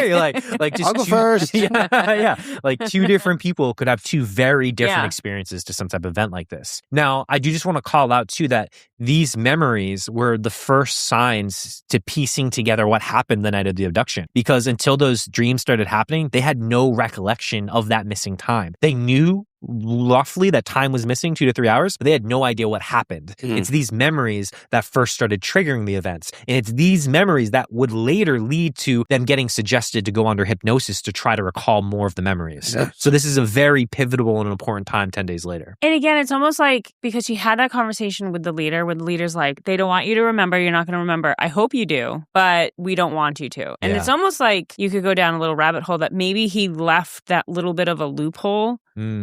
You're like just I'll go first. Yeah. Like, 2 different people could have 2 very different experiences to some type of event like this. Now, I do just want to call out, too, that these memories were the first signs to piecing together what happened the night of the abduction. Because until those dreams started happening, they had no recollection of that missing time. They knew roughly that time was missing 2 to 3 hours, but they had no idea what happened. It's these memories that first started triggering the events. And it's these memories that would later lead to them getting suggested to go under hypnosis to try to recall more of the memories. Yes. So this is a very pivotal and important time 10 days later. And again, it's almost like because she had that conversation with the leader, where the leader's like, they don't want you to remember. You're not going to remember. I hope you do, but we don't want you to. And it's almost like you could go down a little rabbit hole that maybe he left that little bit of a loophole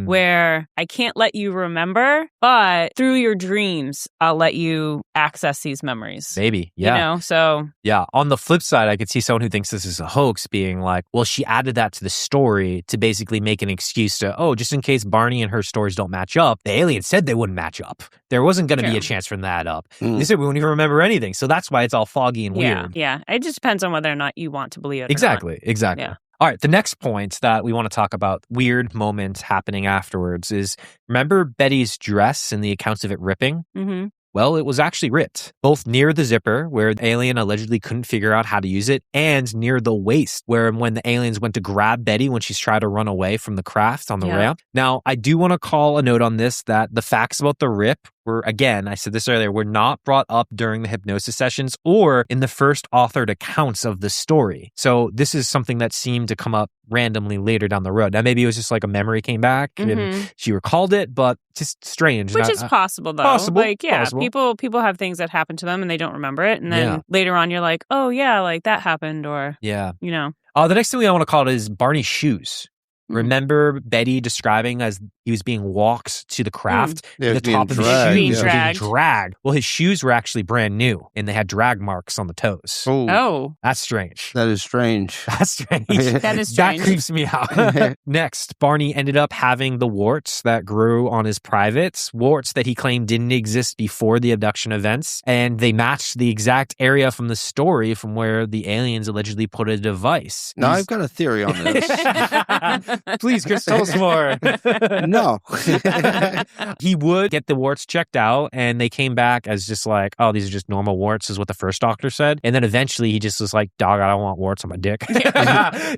where where I can't let you remember, but through your dreams, I'll let you access these memories. Maybe. Yeah. You know, so. Yeah. On the flip side, I could see someone who thinks this is a hoax being like, well, she added that to the story to basically make an excuse to, just in case Barney and her stories don't match up, the alien said they wouldn't match up. There wasn't going to be a chance for them to add up. They said we won't even remember anything. So that's why it's all foggy and weird. Yeah. It just depends on whether or not you want to believe it. Exactly. Yeah. All right, the next point that we want to talk about, weird moments happening afterwards, is remember Betty's dress and the accounts of it ripping? Mm-hmm. Well, it was actually ripped, both near the zipper, where the alien allegedly couldn't figure out how to use it, and near the waist, where when the aliens went to grab Betty when she's trying to run away from the craft on the ramp. Now, I do want to call a note on this that the facts about the rip were, again, I said this earlier, were not brought up during the hypnosis sessions or in the first authored accounts of the story. So this is something that seemed to come up randomly later down the road. Now, maybe it was just like a memory came back and she recalled it, but just strange. Which is possible, though. Possible. Like, yeah, possible. People have things that happen to them and they don't remember it. And then later on, you're like, oh, yeah, like that happened or, you know. The next thing I want to call it is Barney's shoes. Remember Betty describing as he was being walked to the craft? Yeah, the top of dragged. the Being shoes dragged. being dragged. Well, his shoes were actually brand new and they had drag marks on the toes. Oh. That's strange. That is strange. That's strange. That is strange. That creeps me out. Next, Barney ended up having the warts that grew on his privates, warts that he claimed didn't exist before the abduction events, and they matched the exact area from the story from where the aliens allegedly put a device. Now, I've got a theory on this. Please, Chris, tell us more. No. He would get the warts checked out, and they came back as just like, oh, these are just normal warts, is what the first doctor said. And then eventually he just was like, dog, I don't want warts on my dick.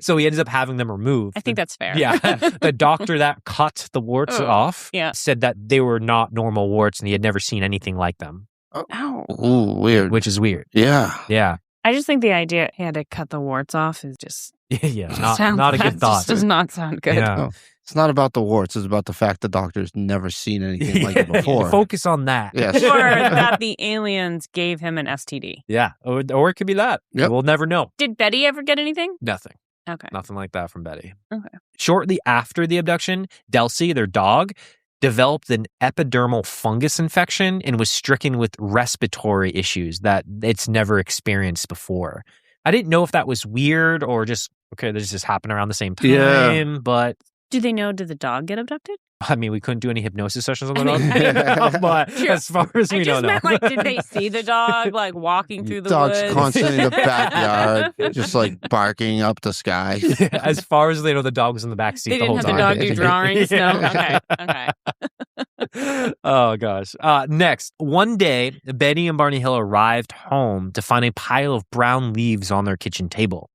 So he ends up having them removed. I think that's fair. Yeah. The doctor that cut the warts off said that they were not normal warts and he had never seen anything like them. Ow. Ooh, weird. Which is weird. Yeah. Yeah. I just think the idea he had to cut the warts off is just not a good thought. Just does not sound good. Yeah. No, it's not about the warts. It's about the fact the doctor's never seen anything like it before. Focus on that. Yes. Or that the aliens gave him an STD. Yeah. Or it could be that. Yep. We'll never know. Did Betty ever get anything? Nothing. Okay. Nothing like that from Betty. Okay. Shortly after the abduction, Delcy, their dog, developed an epidermal fungus infection and was stricken with respiratory issues that it's never experienced before. I didn't know if that was weird or just, okay, this just happened around the same time, but... Did the dog get abducted? I mean, we couldn't do any hypnosis sessions on the dog, but as far as we know, meant, like, did they see the dog, like, walking through the Dog's woods? constantly in the backyard, just, like, barking up the sky. As far as they know, the dog was in the back seat They the whole didn't time. have the dog do drawings? No? Okay. Oh, gosh. Next, one day, Betty and Barney Hill arrived home to find a pile of brown leaves on their kitchen table.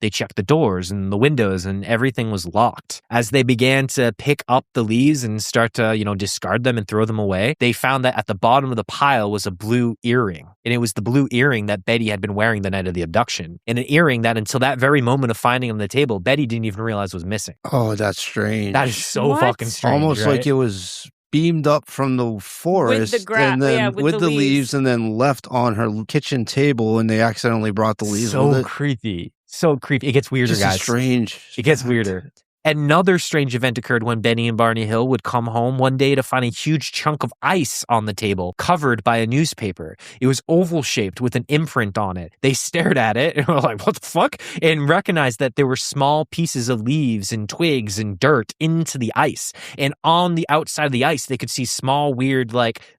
They checked the doors and the windows and everything was locked. As they began to pick up the leaves and start to, discard them and throw them away, they found that at the bottom of the pile was a blue earring. And it was the blue earring that Betty had been wearing the night of the abduction. And an earring that until that very moment of finding on the table, Betty didn't even realize was missing. Oh, that's strange. That is so fucking strange. Almost right? like it was beamed up from the forest and then with the leaves and then left on her kitchen table and they accidentally brought the leaves with it. Creepy. So creepy. It gets weirder, Just guys. Strange. It gets weirder. Another strange event occurred when Betty and Barney Hill would come home one day to find a huge chunk of ice on the table covered by a newspaper. It was oval shaped with an imprint on it. They stared at it and were like, what the fuck? And recognized that there were small pieces of leaves and twigs and dirt into the ice. And on the outside of the ice, they could see small, weird,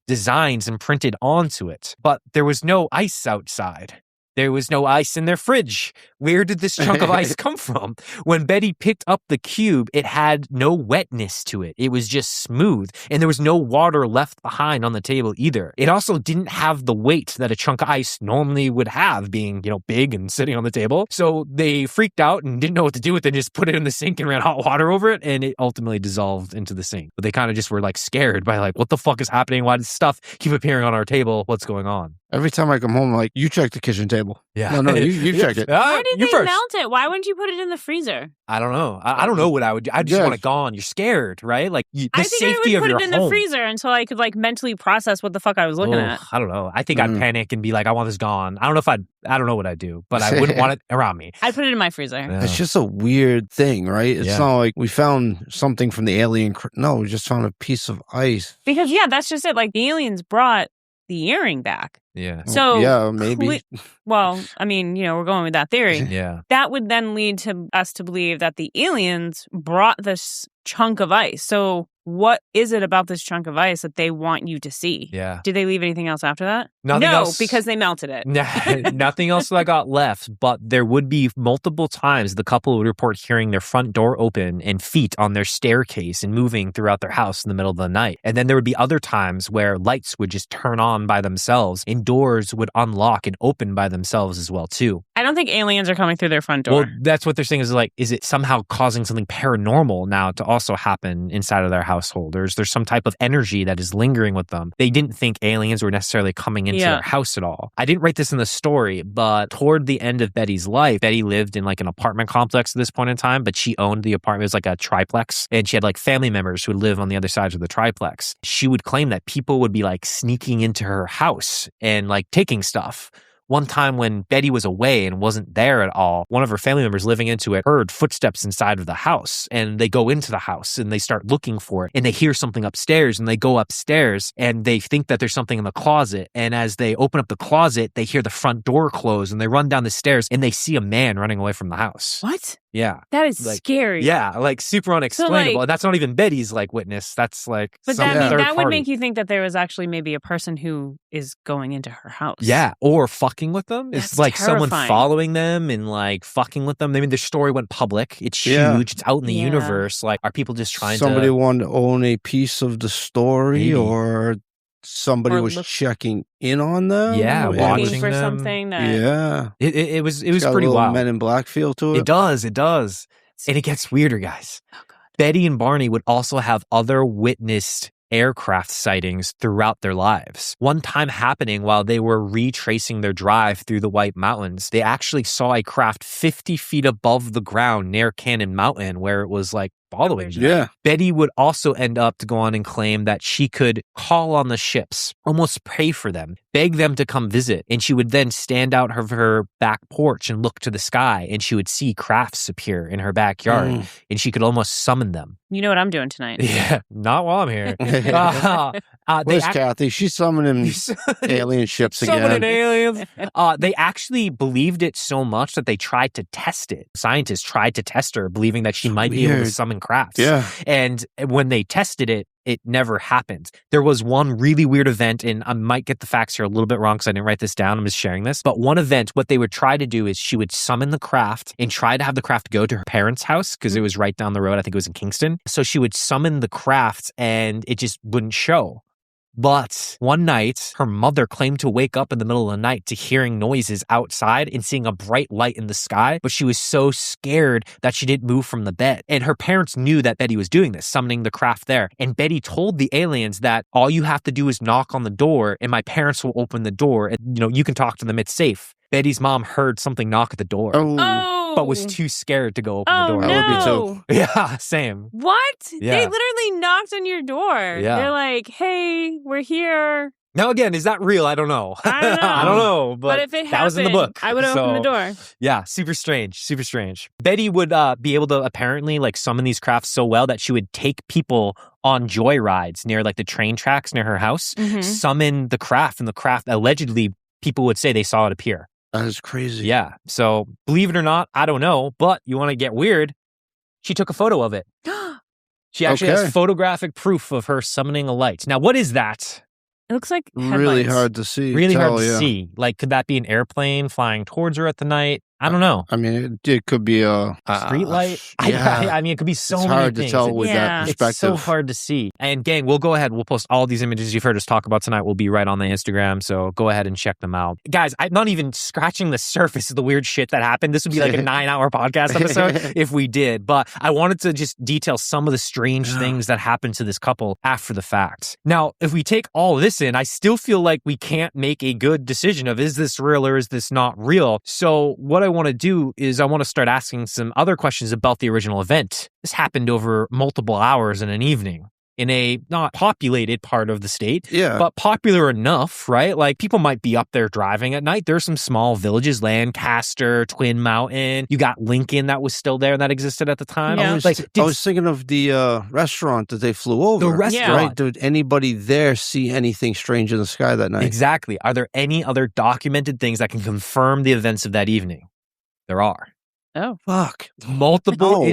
designs imprinted onto it. But there was no ice outside. There was no ice in their fridge. Where did this chunk of ice come from? When Betty picked up the cube, it had no wetness to it. It was just smooth, and there was no water left behind on the table either. It also didn't have the weight that a chunk of ice normally would have, being, big and sitting on the table. So they freaked out and didn't know what to do with it, just put it in the sink and ran hot water over it, and it ultimately dissolved into the sink. But they kind of just were scared by what the fuck is happening? Why does stuff keep appearing on our table? What's going on? Every time I come home, I'm like, you check the kitchen table. Yeah. No, you check it. Why did you they first. melt it? Why wouldn't you put it in the freezer? I don't know. I don't know what I would do. I just Yeah. want it gone. You're scared, right? Like the I think safety I would of your put it in home. the freezer until I could like mentally process what the fuck I was looking at. I don't know. I think I'd panic and be like, I want this gone. I don't know if I don't know what I'd do, but I wouldn't want it around me. I'd put it in my freezer. Yeah. It's just a weird thing, right? It's not like we found something from the alien. No, we just found a piece of ice. Because that's just it. Like the aliens brought the earring back. Yeah. So yeah, maybe. Well, I mean, we're going with that theory. Yeah. That would then lead to us to believe that the aliens brought this chunk of ice. So what is it about this chunk of ice that they want you to see? Yeah. Did they leave anything else after that? Nothing else. Because they melted it. Nothing else that I got left, but there would be multiple times the couple would report hearing their front door open and feet on their staircase and moving throughout their house in the middle of the night. And then there would be other times where lights would just turn on by themselves and doors would unlock and open by themselves as well, too. I don't think aliens are coming through their front door. Well, that's what they're saying is like, is it somehow causing something paranormal now to also happen inside of their household? Or is there some type of energy that is lingering with them? They didn't think aliens were necessarily coming into their house at all. I didn't write this in the story, but toward the end of Betty's life, Betty lived in like an apartment complex at this point in time, but she owned the apartment. It was like a triplex, and she had like family members who would live on the other side of the triplex. She would claim that people would be like sneaking into her house and like taking stuff. One time when Betty was away and wasn't there at all, one of her family members living into it heard footsteps inside of the house, and they go into the house and they start looking for it, and they hear something upstairs, and they go upstairs and they think that there's something in the closet. And as they open up the closet, they hear the front door close, and they run down the stairs and they see a man running away from the house. What? Yeah. That is Like, scary. Yeah, like super unexplainable. And that's not even Betty's like witness. That's like But some third that would party. make you think that there was actually maybe a person who is going into her house. Yeah, or fucking with them. It's That's like someone terrifying. following them and like fucking with them. I mean, their story went public. It's huge. It's out in the universe. Like, are people just trying Somebody to... wanted to own a piece of the story, Maybe. or somebody Or was look- checking in on them. Yeah, It watching was- Looking for them. something that... Yeah, It was It's got a pretty little wild. Men in Black feel to it. It does. And it gets weirder, guys. Oh, God. Betty and Barney would also have other witnessed aircraft sightings throughout their lives. One time happening while they were retracing their drive through the White Mountains, they actually saw a craft 50 feet above the ground near Cannon Mountain, where it was like following them. Yeah, Betty would also end up to go on and claim that she could call on the ships, almost pray for them, beg them to come visit, and she would then stand out of her back porch and look to the sky, and she would see crafts appear in her backyard, and she could almost summon them. You know what I'm doing tonight. Yeah, not while I'm here. Where's Kathy? She's summoning alien ships Summoning again. aliens. They actually believed it so much that they tried to test it. Scientists tried to test her, believing that she might be able to Weird. summon crafts. Yeah. And when they tested it, it never happened. There was one really weird event, and I might get the facts here a little bit wrong because I didn't write this down. I'm just sharing this. But one event, what they would try to do is she would summon the craft and try to have the craft go to her parents' house because it was right down the road. I think it was in Kingston. So she would summon the craft and it just wouldn't show. But one night, her mother claimed to wake up in the middle of the night to hearing noises outside and seeing a bright light in the sky, but she was so scared that she didn't move from the bed. And her parents knew that Betty was doing this, summoning the craft there. And Betty told the aliens that all you have to do is knock on the door and my parents will open the door and, you can talk to them. It's safe. Betty's mom heard something knock at the door. But was too scared to go open the door. No. That would be too. Yeah, same. What? Yeah. They literally knocked on your door. Yeah. They're like, hey, we're here. Now, again, is that real? I don't know. I don't know. I don't know. But if it happened, that was in the book. I would have opened the door. Yeah, super strange. Super strange. Betty would be able to apparently like summon these crafts so well that she would take people on joyrides near like the train tracks near her house, summon the craft, and the craft allegedly people would say they saw it appear. That is crazy. Yeah. So believe it or not, I don't know. But you want to get weird? She took a photo of it. She actually has photographic proof of her summoning a light. Now, what is that? It looks like headlights. Really hard to see. Really hard to yeah. see. Like, could that be an airplane flying towards her at the night? I don't know. I mean, it could be a Street light? Yeah. I mean, it could be so it's many hard things. to tell with that perspective. It's so hard to see. And gang, we'll go ahead. We'll post all these images you've heard us talk about tonight. We'll be right on the Instagram. So go ahead and check them out. Guys, I'm not even scratching the surface of the weird shit that happened. This would be like a 9-hour podcast episode if we did. But I wanted to just detail some of the strange things that happened to this couple after the fact. Now, if we take all this in, I still feel like we can't make a good decision of is this real or is this not real? So what I want to do is I want to start asking some other questions about the original event. This happened over multiple hours in an evening in a not populated part of the state, but popular enough, right? Like people might be up there driving at night. There's some small villages, Lancaster, Twin Mountain. You got Lincoln that was still there and that existed at the time. Yeah. I was thinking of the restaurant that they flew over. The restaurant. Right? Did anybody there see anything strange in the sky that night? Exactly. Are there any other documented things that can confirm the events of that evening? There are. Oh, fuck. Multiple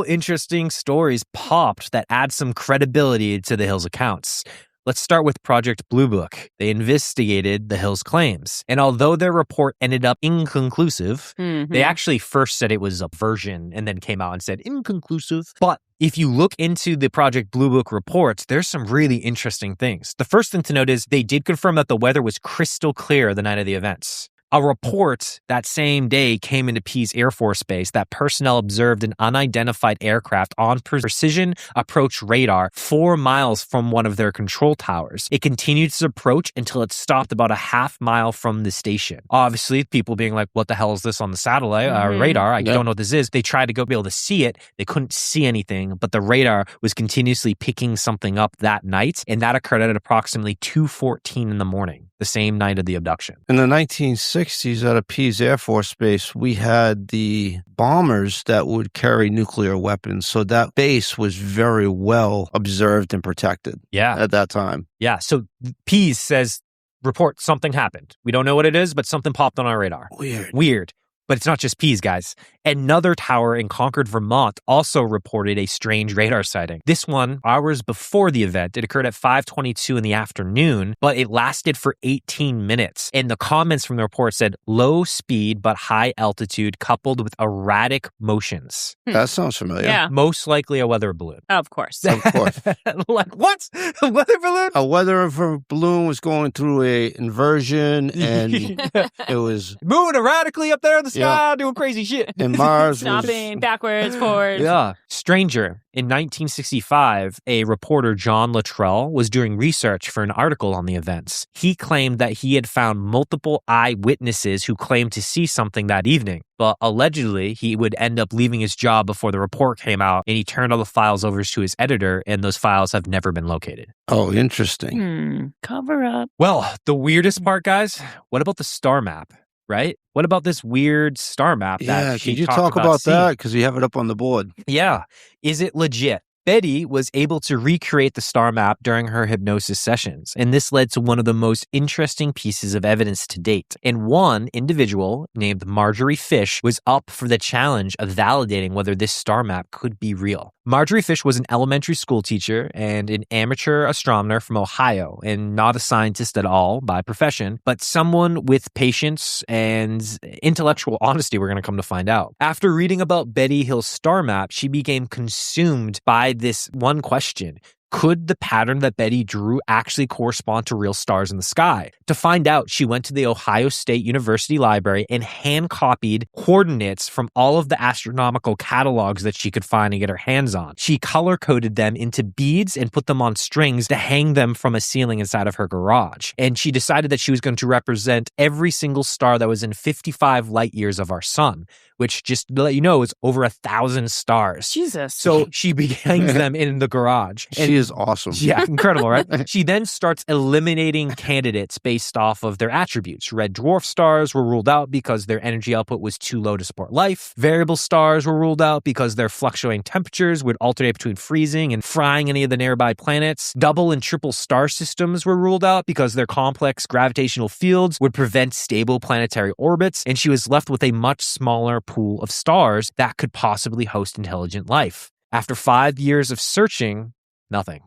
interesting stories popped that add some credibility to the Hills accounts. Let's start with Project Blue Book. They investigated the Hills claims. And although their report ended up inconclusive, they actually first said it was a version and then came out and said inconclusive. But if you look into the Project Blue Book reports, there's some really interesting things. The first thing to note is they did confirm that the weather was crystal clear the night of the events. A report that same day came into Pease Air Force Base that personnel observed an unidentified aircraft on precision approach radar 4 miles from one of their control towers. It continued its approach until it stopped about a half mile from the station. Obviously, people being like, what the hell is this on the satellite radar? I don't know what this is. They tried to go be able to see it. They couldn't see anything, but the radar was continuously picking something up that night, and that occurred at approximately 2:14 in the morning, the same night of the abduction. In the 1960s at a Pease Air Force Base, we had the bombers that would carry nuclear weapons. So that base was very well observed and protected at that time. Yeah. So Pease says, report something happened. We don't know what it is, but something popped on our radar. Weird. But it's not just Pease, guys. Another tower in Concord, Vermont also reported a strange radar sighting. This one, hours before the event, it occurred at 5:22 in the afternoon, but it lasted for 18 minutes. And the comments from the report said, low speed but high altitude coupled with erratic motions. That sounds familiar. Yeah. Most likely a weather balloon. Of course. Of course. Like, what? A weather balloon? A weather balloon was going through a inversion and it was moving erratically up there in the sky, doing crazy shit. And Mars stopping, backwards, forwards. Yeah. Stranger. In 1965, a reporter, John Luttrell, was doing research for an article on the events. He claimed that he had found multiple eyewitnesses who claimed to see something that evening. But allegedly, he would end up leaving his job before the report came out, and he turned all the files over to his editor, and those files have never been located. Oh, interesting. Cover up. Well, the weirdest part, guys, what about the star map? Right? What about this weird star map that she could you talked talk about seeing? that? Because we have it up on the board. Yeah. Is it legit? Betty was able to recreate the star map during her hypnosis sessions, and this led to one of the most interesting pieces of evidence to date. And one individual named Marjorie Fish was up for the challenge of validating whether this star map could be real. Marjorie Fish was an elementary school teacher and an amateur astronomer from Ohio, and not a scientist at all by profession, but someone with patience and intellectual honesty, we're going to come to find out. After reading about Betty Hill's star map, she became consumed by this one question. Could the pattern that Betty drew actually correspond to real stars in the sky? To find out, she went to the Ohio State University Library and hand-copied coordinates from all of the astronomical catalogs that she could find and get her hands on. She color-coded them into beads and put them on strings to hang them from a ceiling inside of her garage. And she decided that she was going to represent every single star that was in 55 light years of our sun, which, just to let you know, is over 1,000 stars. Jesus. So she hangs them in the garage. And she is awesome. Yeah, incredible, right? She then starts eliminating candidates based off of their attributes. Red dwarf stars were ruled out because their energy output was too low to support life. Variable stars were ruled out because their fluctuating temperatures would alternate between freezing and frying any of the nearby planets. Double and triple star systems were ruled out because their complex gravitational fields would prevent stable planetary orbits, and she was left with a much smaller pool of stars that could possibly host intelligent life. After 5 years of searching, nothing.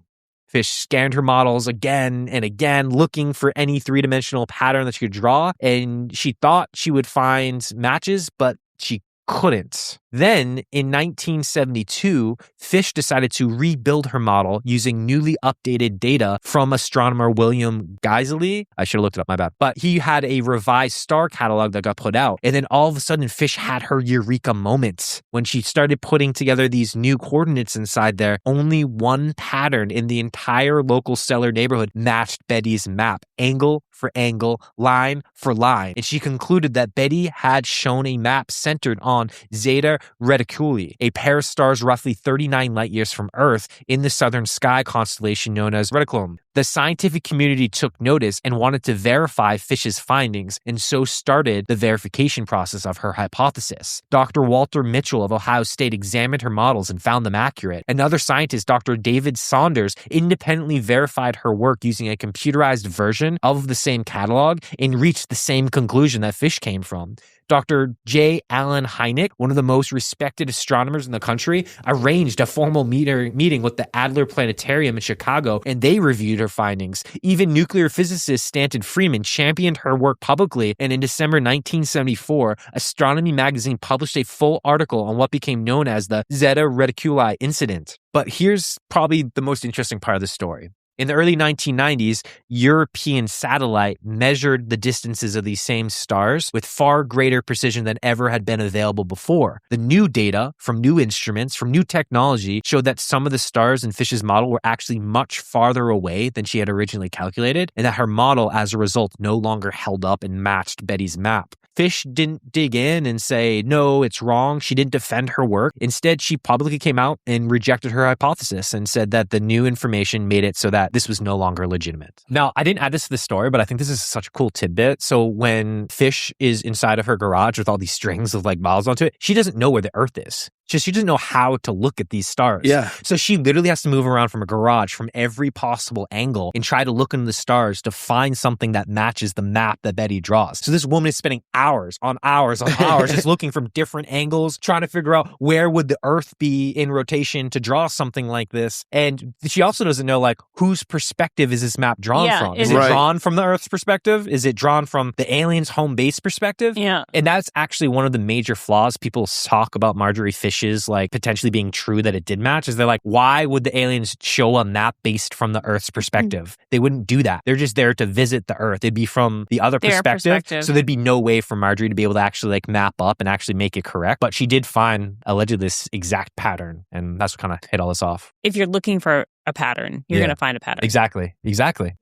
Fish scanned her models again and again, looking for any three-dimensional pattern that she could draw, and she thought she would find matches, but she couldn't. Then, in 1972, Fish decided to rebuild her model using newly updated data from astronomer William Geisley. I should have looked it up, my bad. But he had a revised star catalog that got put out. And then all of a sudden, Fish had her eureka moment. When she started putting together these new coordinates inside there, only one pattern in the entire local stellar neighborhood matched Betty's map, angle for angle, line for line. And she concluded that Betty had shown a map centered on Zeta Reticuli, a pair of stars roughly 39 light years from Earth in the southern sky constellation known as Reticulum. The scientific community took notice and wanted to verify Fish's findings, and so started the verification process of her hypothesis. Dr. Walter Mitchell of Ohio State examined her models and found them accurate. Another scientist, Dr. David Saunders, independently verified her work using a computerized version of the same catalog and reached the same conclusion that Fish came from. Dr. J. Allen Hynek, one of the most respected astronomers in the country, arranged a formal meeting with the Adler Planetarium in Chicago, and they reviewed her findings. Even nuclear physicist Stanton Friedman championed her work publicly, and in December 1974, Astronomy magazine published a full article on what became known as the Zeta Reticuli incident. But here's probably the most interesting part of the story. In the early 1990s, European satellite measured the distances of these same stars with far greater precision than ever had been available before. The new data from new instruments, from new technology, showed that some of the stars in Fish's model were actually much farther away than she had originally calculated, and that her model, as a result, no longer held up and matched Betty's map. Fish didn't dig in and say, no, it's wrong. She didn't defend her work. Instead, she publicly came out and rejected her hypothesis and said that the new information made it so that this was no longer legitimate. Now, I didn't add this to the story, but I think this is such a cool tidbit. So when Fish is inside of her garage with all these strings of like models onto it, she doesn't know where the Earth is. She doesn't know how to look at these stars. Yeah. So she literally has to move around from a garage from every possible angle and try to look into the stars to find something that matches the map that Betty draws. So this woman is spending hours on hours just looking from different angles, trying to figure out where would the Earth be in rotation to draw something like this. And she also doesn't know like whose perspective is this map drawn from? Is it drawn from the Earth's perspective? Is it drawn from the aliens' home base perspective? Yeah. And that's actually one of the major flaws people talk about Marjorie Fish's like potentially being true that it did match is they're like, why would the aliens show a map based from the Earth's perspective? They wouldn't do that. They're just there to visit the Earth. It'd be from the other perspective. So there'd be no way for Marjorie to be able to actually like map up and actually make it correct. But she did find allegedly this exact pattern. And that's what kind of hit all this off. If you're looking for a pattern, you're going to find a pattern. Exactly.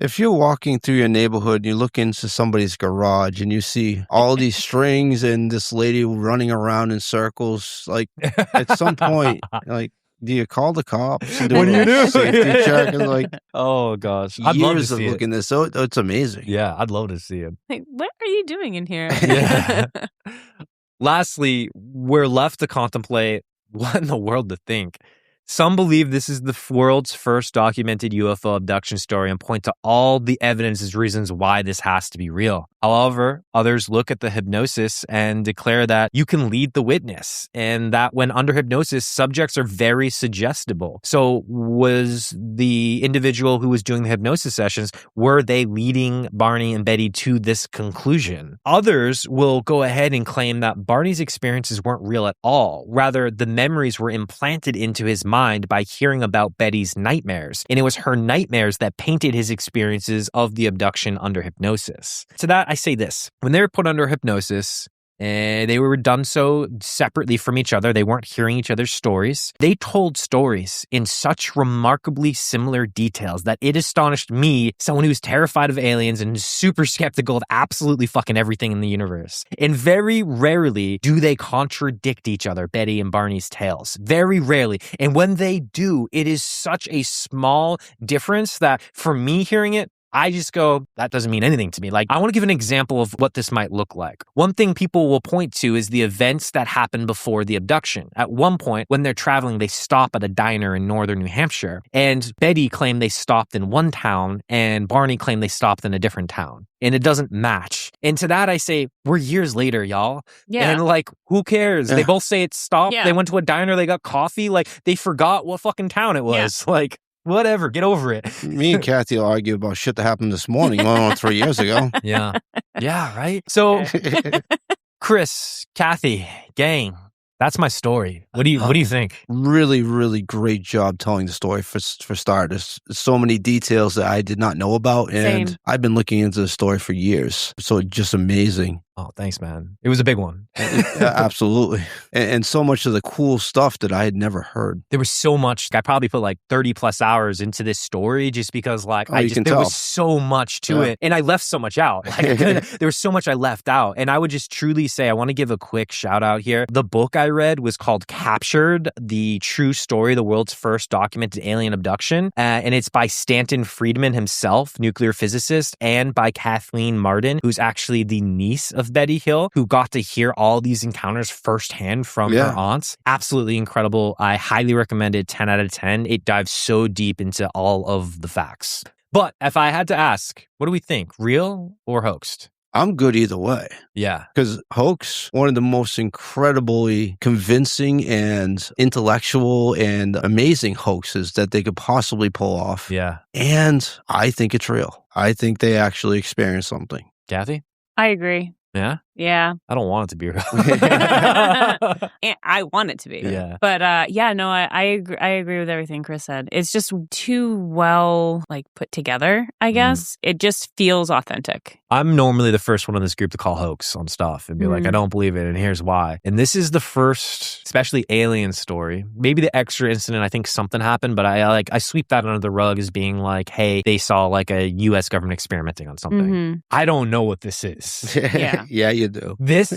If you're walking through your neighborhood and you look into somebody's garage and you see all these strings and this lady running around in circles, like at some point, like, do you call the cops? What do you do? Safety check and like, oh gosh, I'd love to years of see looking this. So it's amazing. Yeah, I'd love to see it. Like, what are you doing in here? Yeah. Lastly, we're left to contemplate what in the world to think. Some believe this is the world's first documented UFO abduction story and point to all the evidence as reasons why this has to be real. However, others look at the hypnosis and declare that you can lead the witness and that when under hypnosis, subjects are very suggestible. So was the individual who was doing the hypnosis sessions, were they leading Barney and Betty to this conclusion? Others will go ahead and claim that Barney's experiences weren't real at all. Rather, the memories were implanted into his mind by hearing about Betty's nightmares, and it was her nightmares that painted his experiences of the abduction under hypnosis. To that, I say this. When they were put under hypnosis, they were done so separately from each other. They weren't hearing each other's stories. They told stories in such remarkably similar details that it astonished me, someone who's terrified of aliens and super skeptical of absolutely fucking everything in the universe. And very rarely do they contradict each other, Betty and Barney's tales. Very rarely. And when they do, it is such a small difference that for me hearing it, I just go, that doesn't mean anything to me. Like, I want to give an example of what this might look like. One thing people will point to is the events that happened before the abduction. At one point, when they're traveling, they stop at a diner in northern New Hampshire. And Betty claimed they stopped in one town, and Barney claimed they stopped in a different town. And it doesn't match. And to that, I say, we're years later, y'all. Yeah. And like, who cares? They both say it stopped. Yeah. They went to a diner, they got coffee. Like, they forgot what fucking town it was. Yeah. Like, Whatever. Get over it. Me and Kathy will argue about shit that happened this morning, going on 3 years ago. Yeah. Yeah, right? So, Chris, Kathy, gang, that's my story. What do you think? Really, really great job telling the story for starters. So many details that I did not know about, and Same. I've been looking into the story for years. So just amazing. Oh, thanks, man. It was a big one. Absolutely. And so much of the cool stuff that I had never heard. There was so much. I probably put like 30 plus hours into this story just because like there was so much to it. And I left so much out. Like, there was so much I left out. And I would just truly say, I want to give a quick shout out here. The book I read was called Captured, the true story, the world's first documented alien abduction. And it's by Stanton Friedman himself, nuclear physicist, and by Kathleen Marden, who's actually the niece of Betty Hill, who got to hear all these encounters firsthand from her aunts. Absolutely incredible. I highly recommend it. 10 out of 10. It dives so deep into all of the facts. But if I had to ask, what do we think? Real or hoaxed? I'm good either way. Yeah. Because hoax, one of the most incredibly convincing and intellectual and amazing hoaxes that they could possibly pull off. Yeah. And I think it's real. I think they actually experienced something. Kathy? I agree. Yeah? Yeah. I don't want it to be real. I want it to be. Yeah. But I agree with everything Chris said. It's just too well put together, I guess. It just feels authentic. I'm normally the first one in this group to call hoax on stuff and be like, I don't believe it, and here's why. And this is the first, especially alien story. Maybe the extra incident, I think something happened, but I sweep that under the rug as being like, hey, they saw like a U.S. government experimenting on something. Mm-hmm. I don't know what this is. Yeah. Yeah, you do. This,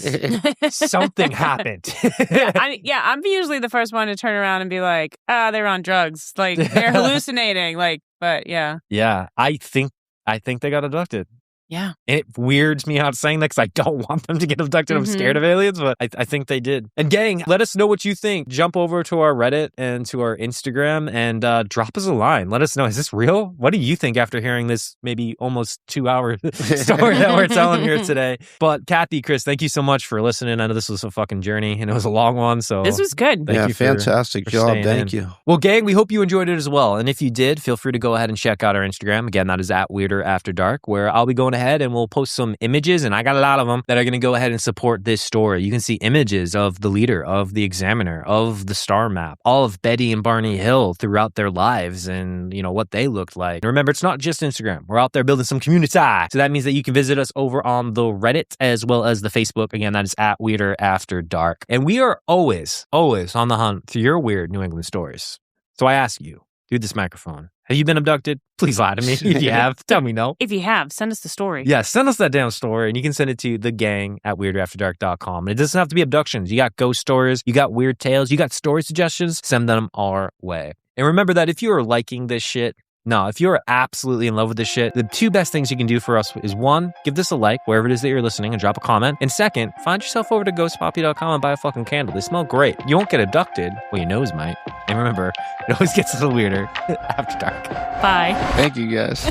something happened. I'm usually the first one to turn around and be like, they're on drugs. Like, they're hallucinating. But yeah. Yeah, I think they got abducted. Yeah. And it weirds me out saying that because I don't want them to get abducted. I'm scared of aliens, but I think they did. And gang, let us know what you think. Jump over to our Reddit and to our Instagram and drop us a line. Let us know, is this real? What do you think after hearing this maybe almost 2-hour story that we're telling here today? But Kathy, Chris, thank you so much for listening. I know this was a fucking journey and it was a long one. So this was good. Thank you fantastic job. Thank you. Well, gang, we hope you enjoyed it as well. And if you did, feel free to go ahead and check out our Instagram. Again, that is at Weirder After Dark, where I'll be going ahead and we'll post some images, and I got a lot of them that are going to go ahead and support this story. You can see images of the leader, of the examiner, of the star map, all of Betty and Barney Hill throughout their lives and, what they looked like. And remember, it's not just Instagram. We're out there building some community. So that means that you can visit us over on the Reddit as well as the Facebook. Again, that is at Weirder After Dark. And we are always, always on the hunt for your weird New England stories. So I ask you, through this microphone, have you been abducted? Please lie to me. If you have, tell me no. If you have, send us the story. Yeah, send us that damn story, and you can send it to thegang@weirderafterdark.com. And it doesn't have to be abductions. You got ghost stories, you got weird tales, you got story suggestions, send them our way. And remember that if you are liking this shit, if you're absolutely in love with this shit, the two best things you can do for us is one, give this a like wherever it is that you're listening and drop a comment. And second, find yourself over to ghostpoppy.com and buy a fucking candle. They smell great. You won't get abducted. Well, your nose might. And remember, it always gets a little weirder after dark. Bye. Thank you, guys.